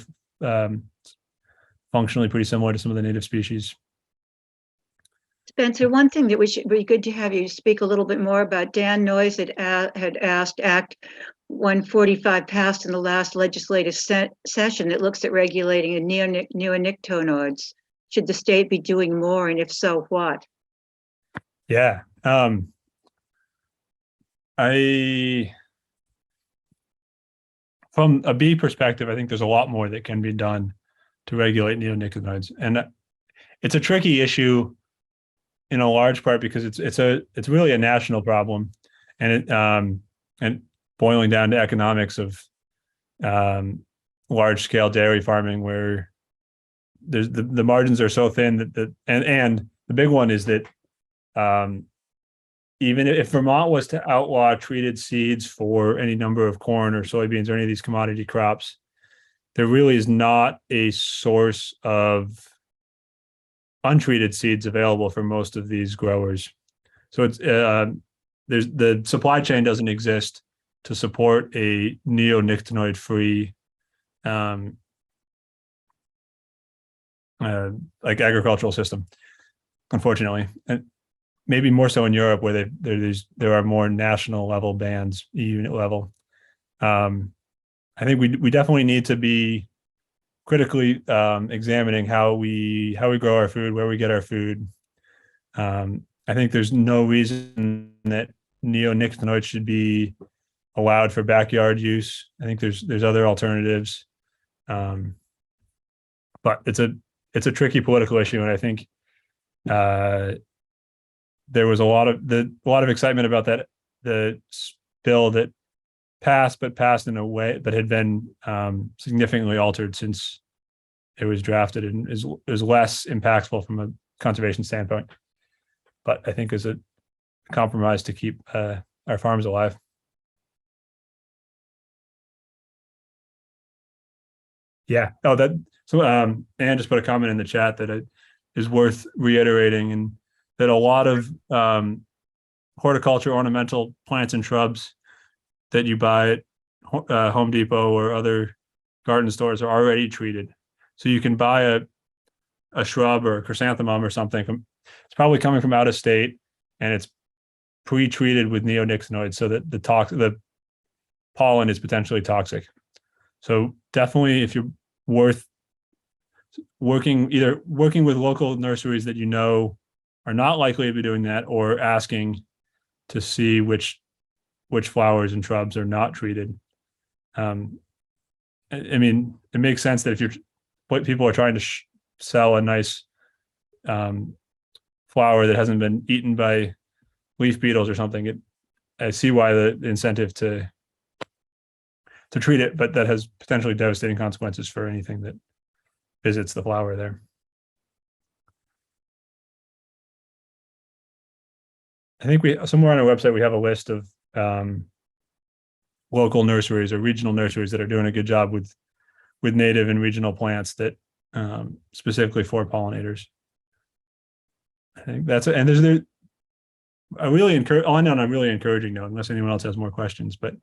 functionally pretty similar to some of the native species. Spencer, one thing that would be good to have you speak a little bit more about, Dan Noyes had asked Act 145 passed in the last legislative session that looks at regulating the neonicotinoids. Should the state be doing more, and if so, what? Yeah. From a bee perspective, I think there's a lot more that can be done to regulate neonicotinoids. And it's a tricky issue in a large part because it's really a national problem, and boiling down to economics of large scale dairy farming, where there's the margins are so thin that and the big one is that even if Vermont was to outlaw treated seeds for any number of corn or soybeans or any of these commodity crops, there really is not a source of untreated seeds available for most of these growers. So it's the supply chain doesn't exist to support a neonicotinoid free like agricultural system, unfortunately. And maybe more so in Europe, where there are more national level bans, EU level. I think we definitely need to be critically examining how we grow our food, where we get our food. I think there's no reason that neonicotinoids should be allowed for backyard use. I think there's other alternatives, but it's a tricky political issue, and I think there was a lot of excitement about the bill that passed in a way that had been significantly altered since it was drafted and is less impactful from a conservation standpoint. But I think is a compromise to keep our farms alive. Yeah. Oh, so Anne just put a comment in the chat that it is worth reiterating, and that a lot of horticulture ornamental plants and shrubs that you buy at Home Depot or other garden stores are already treated. So you can buy a shrub or a chrysanthemum or something. It's probably coming from out of state, and it's pre-treated with neonicotinoids so that the pollen is potentially toxic. So definitely, if you're working with local nurseries that you know are not likely to be doing that, or asking to see which flowers and shrubs are not treated. I mean, it makes sense that if people are trying to sell a nice flower that hasn't been eaten by leaf beetles or something, I see why the incentive to treat it, but that has potentially devastating consequences for anything that visits the flower there. I think somewhere on our website, we have a list of local nurseries or regional nurseries that are doing a good job with native and regional plants that specifically for pollinators. I think that's it. And there's a really on a really encouraging note, unless anyone else has more questions, but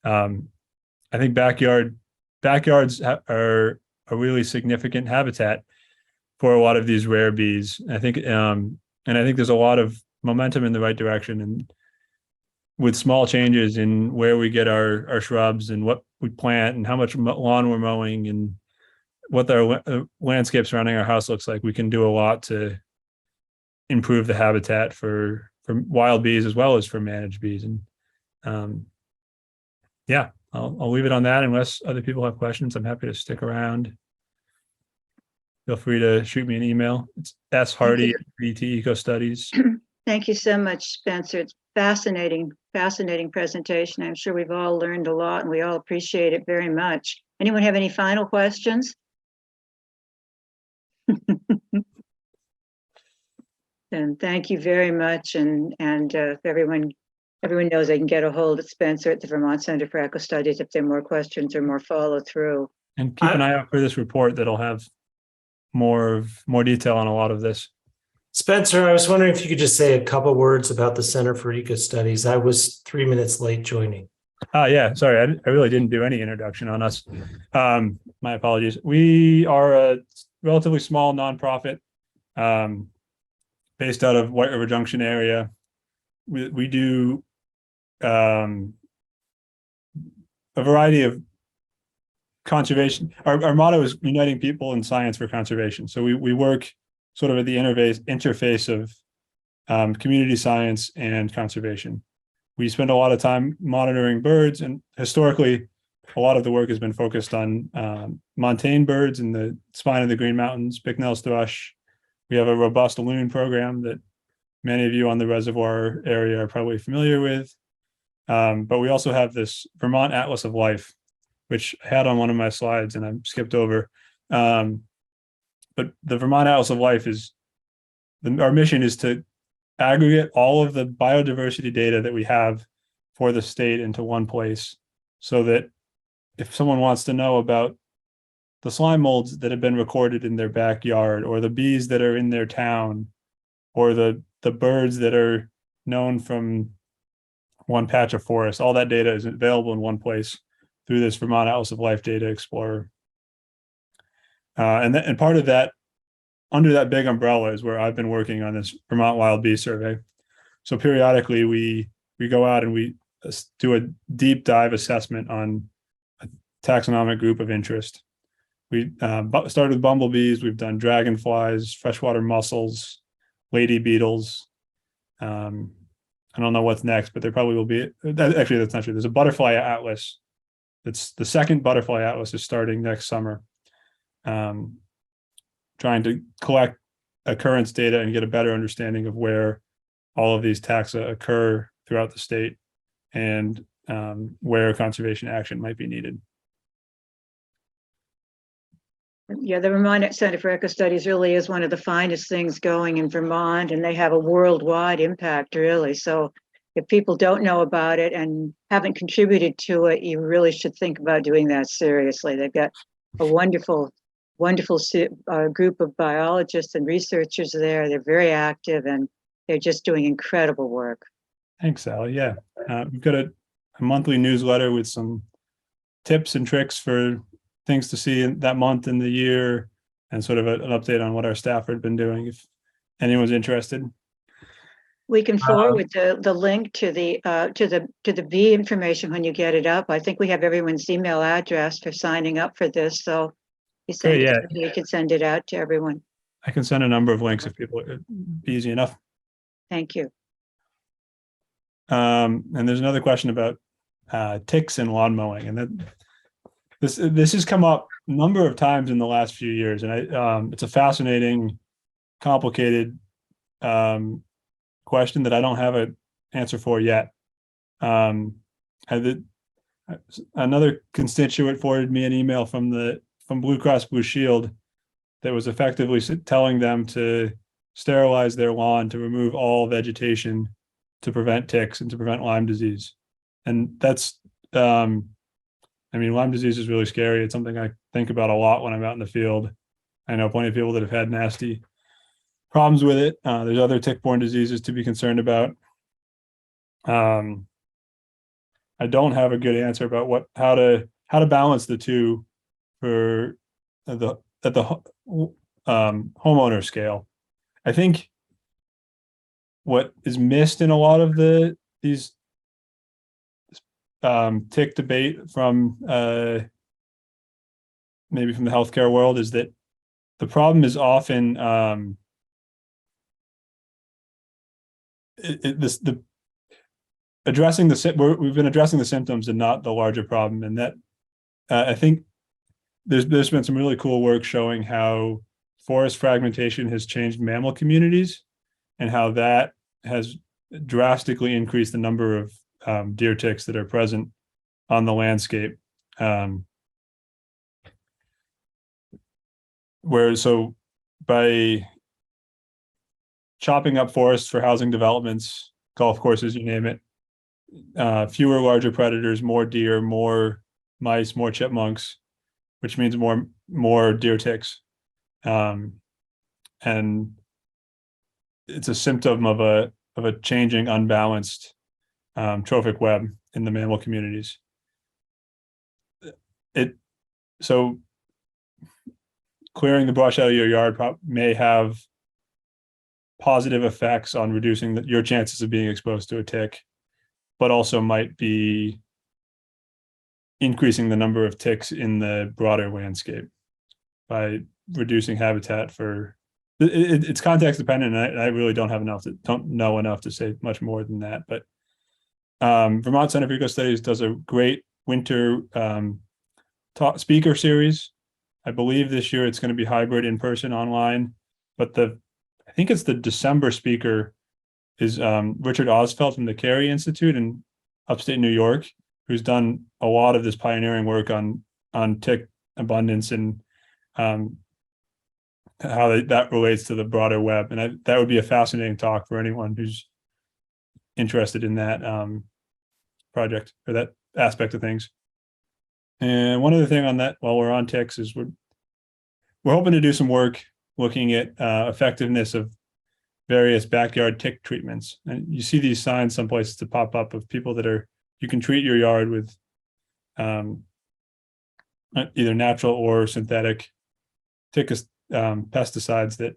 I think backyards are a really significant habitat for a lot of these rare bees. I think there's a lot of momentum in the right direction, and with small changes in where we get our shrubs and what we plant and how much lawn we're mowing and what the landscape surrounding our house looks like, we can do a lot to improve the habitat for wild bees as well as for managed bees. And yeah, I'll leave it on that unless other people have questions. I'm happy to stick around. Feel free to shoot me an email. It's shardy at BT Ecostudies. Thank you so much, Spencer. It's fascinating presentation. I'm sure we've all learned a lot, and we all appreciate it very much. Anyone have any final questions? And thank you very much. And if everyone knows they can get a hold of Spencer at the Vermont Center for Ecostudies if there are more questions or more follow through. And keep an eye out for this report that'll have more detail on a lot of this. Spencer, I was wondering if you could just say a couple words about the Center for Ecostudies. I was 3 minutes late joining. Yeah, sorry, I really didn't do any introduction on us. My apologies. We are a relatively small nonprofit based out of White River Junction area. We do a variety of conservation. Our motto is uniting people in science for conservation. So we work sort of at the interface of community science and conservation. We spend a lot of time monitoring birds, and historically, a lot of the work has been focused on montane birds in the spine of the Green Mountains, Bicknell's thrush. We have a robust loon program that many of you on the reservoir area are probably familiar with. But we also have this Vermont Atlas of Life, which I had on one of my slides and I skipped over. But the Vermont Atlas of Life our mission is to aggregate all of the biodiversity data that we have for the state into one place, so that if someone wants to know about the slime molds that have been recorded in their backyard, or the bees that are in their town, or the birds that are known from one patch of forest, all that data is available in one place through this Vermont Atlas of Life Data Explorer. And part of that, under that big umbrella, is where I've been working on this Vermont Wild Bee Survey. So periodically we go out and we do a deep dive assessment on a taxonomic group of interest. We started with bumblebees. We've done dragonflies, freshwater mussels, lady beetles. I don't know what's next, but there probably will be. Actually, that's not true. There's a butterfly atlas. It's the second butterfly atlas is starting next summer. Trying to collect occurrence data and get a better understanding of where all of these taxa occur throughout the state, and where conservation action might be needed. Yeah, the Vermont Center for Ecostudies really is one of the finest things going in Vermont, and they have a worldwide impact, really. So if people don't know about it and haven't contributed to it, you really should think about doing that seriously. They've got a wonderful, wonderful group of biologists and researchers there. They're very active and they're just doing incredible work. Thanks, Sally. Yeah, we've got a monthly newsletter with some tips and tricks for things to see in that month in the year, and sort of an update on what our staff had been doing. If anyone's interested, we can forward the link to the bee information when you get it up. I think we have everyone's email address for signing up for this, so you send it to me, you can send it out to everyone. I can send a number of links if people, it'd be easy enough. Thank you. And there's another question about ticks and lawn mowing, and this has come up a number of times in the last few years, and it's a fascinating, complicated question that I don't have an answer for yet. Another constituent forwarded me an email from Blue Cross Blue Shield that was effectively telling them to sterilize their lawn to remove all vegetation to prevent ticks and to prevent Lyme disease. And that's, Lyme disease is really scary. It's something I think about a lot when I'm out in the field. I know plenty of people that have had nasty problems with it. There's other tick-borne diseases to be concerned about. I don't have a good answer about how to balance the two for at the homeowner scale. I think what is missed in a lot of these tick debate from maybe from the healthcare world is that the problem is often we've been addressing the symptoms and not the larger problem, and that I think there's been some really cool work showing how forest fragmentation has changed mammal communities and how that has drastically increased the number of deer ticks that are present on the landscape. So by chopping up forests for housing developments, golf courses, you name it, fewer larger predators, more deer, more mice, more chipmunks, which means more deer ticks. And it's a symptom of a changing, unbalanced trophic web in the mammal communities. So clearing the brush out of your yard may have positive effects on reducing your chances of being exposed to a tick, but also might be increasing the number of ticks in the broader landscape by reducing habitat for. It's context dependent, and I really don't know enough to say much more than that. But Vermont Center for Ecostudies does a great winter speaker series. I believe this year it's going to be hybrid, in person, online. But I think it's the December speaker is Richard Osfeld from the Carey Institute in upstate New York, who's done a lot of this pioneering work on tick abundance and how that relates to the broader web. And that would be a fascinating talk for anyone who's interested in that project or that aspect of things. And one other thing on that, while we're on ticks, is we're hoping to do some work looking at effectiveness of various backyard tick treatments. And you see these signs some places to pop up of people you can treat your yard with either natural or synthetic tick pesticides that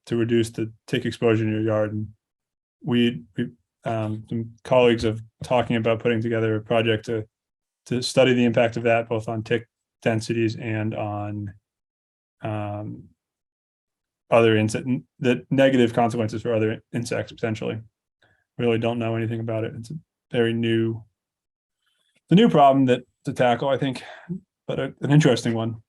to reduce the tick exposure in your yard. And we some colleagues have talking about putting together a project to study the impact of that, both on tick densities and on the negative consequences for other insects potentially. Really don't know anything about it. It's a new problem to tackle, I think, but an interesting one.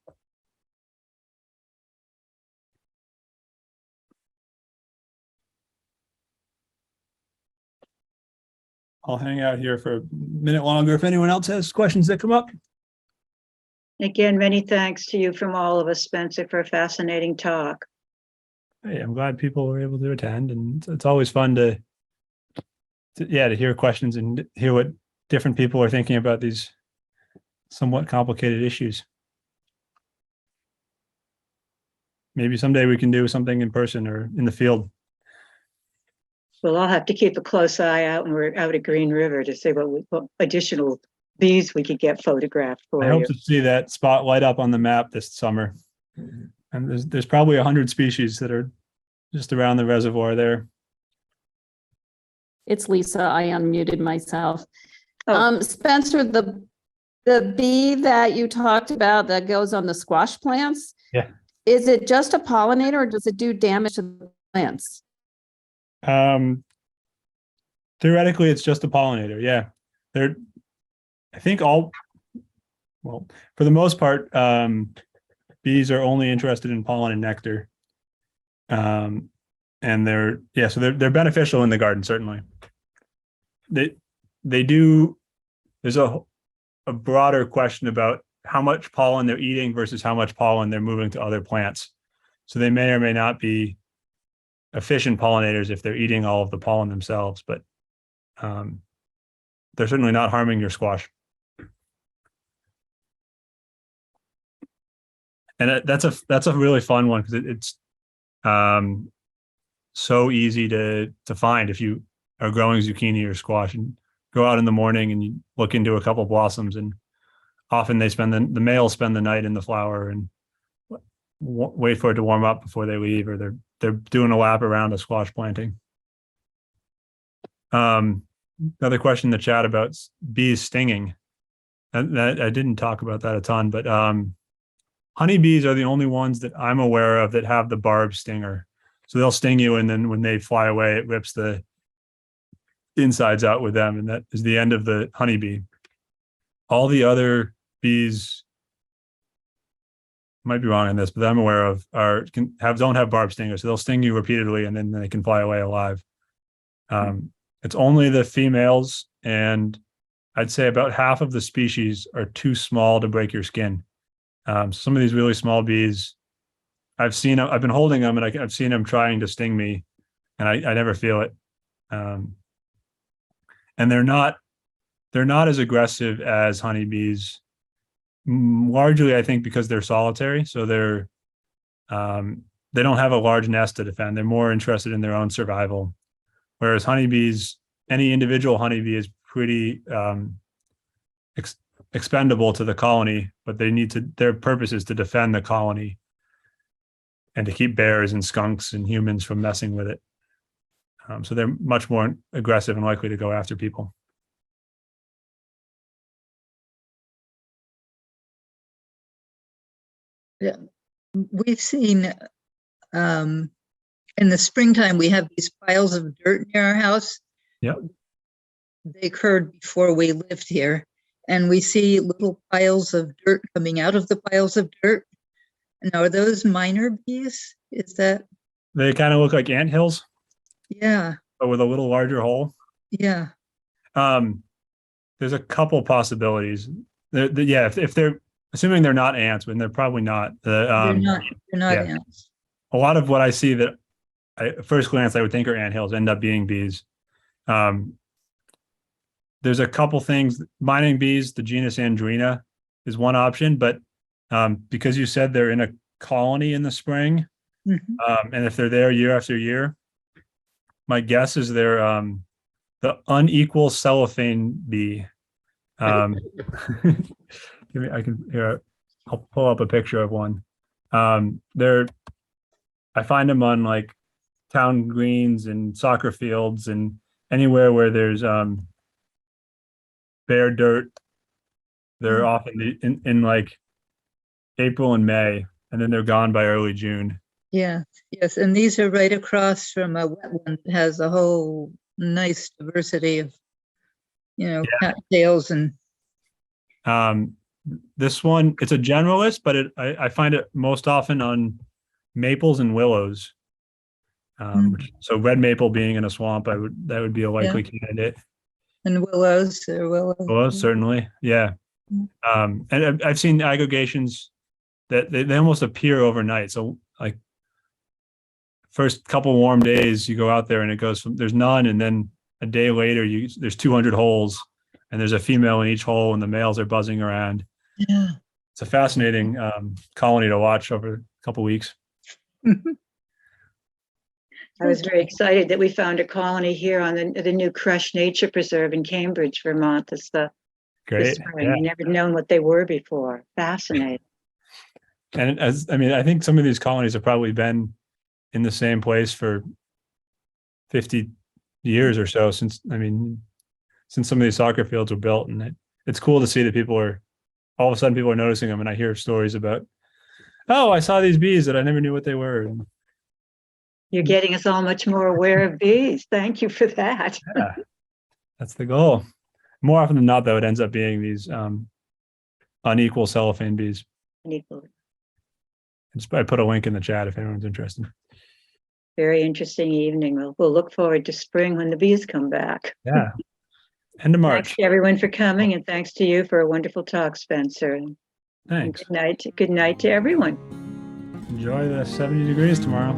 I'll hang out here for a minute longer if anyone else has questions that come up. Again, many thanks to you from all of us, Spencer, for a fascinating talk. Hey, I'm glad people were able to attend, and it's always fun to hear questions and hear what different people are thinking about these somewhat complicated issues. Maybe someday we can do something in person or in the field. We'll all have to keep a close eye out when we're out at Green River to see what additional bees we could get photographed for I you. hope to see that spot light up on the map this summer. And there's probably 100 species that are just around the reservoir there. It's Lisa. I unmuted myself. Oh. Spencer, the bee that you talked about that goes on the squash plants. Yeah. Is it just a pollinator or does it do damage to the plants? Theoretically, it's just a pollinator. Yeah. I think for the most part, bees are only interested in pollen and nectar. And so they're beneficial in the garden, certainly. They do, there's a broader question about how much pollen they're eating versus how much pollen they're moving to other plants. So they may or may not be efficient pollinators if they're eating all of the pollen themselves, but they're certainly not harming your squash. And that's a really fun one because it's so easy to find if you are growing zucchini or squash and go out in the morning and you look into a couple blossoms, and often they the males spend the night in the flower and wait for it to warm up before they leave, or they're doing a lap around a squash planting. Another question in the chat about bees stinging. And I didn't talk about that a ton, but honeybees are the only ones that I'm aware of that have the barb stinger. So they'll sting you, and then when they fly away, it rips the insides out with them, and that is the end of the honeybee. All the other bees, might be wrong on this, but that I'm aware of, don't have barb stingers. So they'll sting you repeatedly, and then they can fly away alive. It's only the females, and I'd say about half of the species are too small to break your skin. Some of these really small bees, I've been holding them, and I've seen them trying to sting me, and I never feel it. And they're not as aggressive as honeybees, largely I think because they're solitary. So they don't have a large nest to defend. They're more interested in their own survival. Whereas honeybees, any individual honeybee is pretty expendable to the colony, but their purpose is to defend the colony and to keep bears and skunks and humans from messing with it. So they're much more aggressive and likely to go after people. Yeah, we've seen in the springtime, we have these piles of dirt near our house. Yep. They occurred before we lived here, and we see little piles of dirt coming out of the piles of dirt. Now, are those minor bees? Is that? They kind of look like anthills. Yeah. But with a little larger hole. Yeah. There's a couple possibilities. If they're assuming they're not ants, and they're probably not. They're not yeah. ants. A lot of what I see that at first glance I would think are anthills end up being bees. There's a couple things. Mining bees, the genus Andrena, is one option, but because you said they're in a colony in the spring, and if they're there year after year, my guess is they're the unequal cellophane bee. I'll pull up a picture of one. I find them on like town greens and soccer fields and anywhere where there's bare dirt. They're often in like April and May, and then they're gone by early June. Yeah, yes, and these are right across from a wetland that has a whole nice diversity of, cattails and. This one, it's a generalist, but I find it most often on maples and willows. So red maple being in a swamp, that would be a likely candidate. And willows. Willows, certainly, yeah. And I've seen aggregations that they almost appear overnight. So like first couple warm days, you go out there and it goes from there's none, and then a day later, there's 200 holes, and there's a female in each hole, and the males are buzzing around. Yeah. It's a fascinating colony to watch over a couple weeks. I was very excited that we found a colony here on the new Crush Nature Preserve in Cambridge, Vermont, this Great. spring. Yeah. I never known what they were before. Fascinating. And I think some of these colonies have probably been in the same place for 50 years or so since some of these soccer fields were built. And it's cool to see that all of a sudden people are noticing them. And I hear stories about, oh, I saw these bees that I never knew what they were. And You're getting us all much more aware of bees. Thank you for that. yeah, that's the goal. More often than not, though, it ends up being these unequal cellophane bees. I put a link in the chat if anyone's interested. Very interesting evening. We'll look forward to spring when the bees come back. Yeah. End of March. Thanks to everyone for coming, and thanks to you for a wonderful talk, Spencer. And Thanks. good night. Good night to everyone. Enjoy the 70 degrees tomorrow.